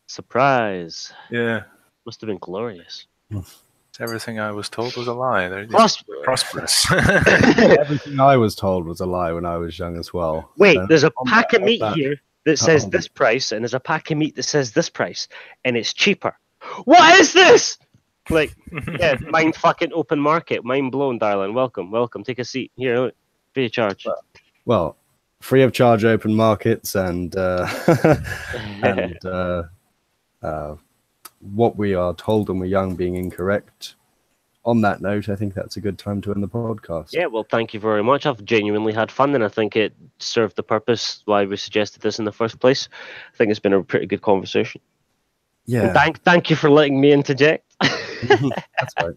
Surprise. Yeah. Must have been glorious. Everything I was told was a lie. They're prosperous. Everything I was told was a lie when I was young as well. Wait, And there's a pack of meat here that says Oh. this price, and there's a pack of meat that says this price, and it's cheaper. What is this? Like, yeah, mind fucking open market. Mind blown, darling. Welcome, welcome. Take a seat. Here, look, free of charge. Well, free of charge open markets and what we are told when we're young being incorrect. On that note, I think that's a good time to end the podcast. Yeah, well, thank you very much. I've genuinely had fun, and I think it served the purpose why we suggested this in the first place. I think it's been a pretty good conversation. Yeah. And thank you for letting me interject. That's right.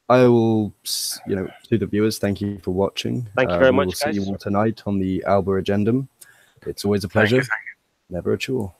I will, to the viewers, thank you for watching. Thank you very much, We'll see guys. you all tonight on the Alba Agendum. It's always a pleasure. Thank you. Never a chore.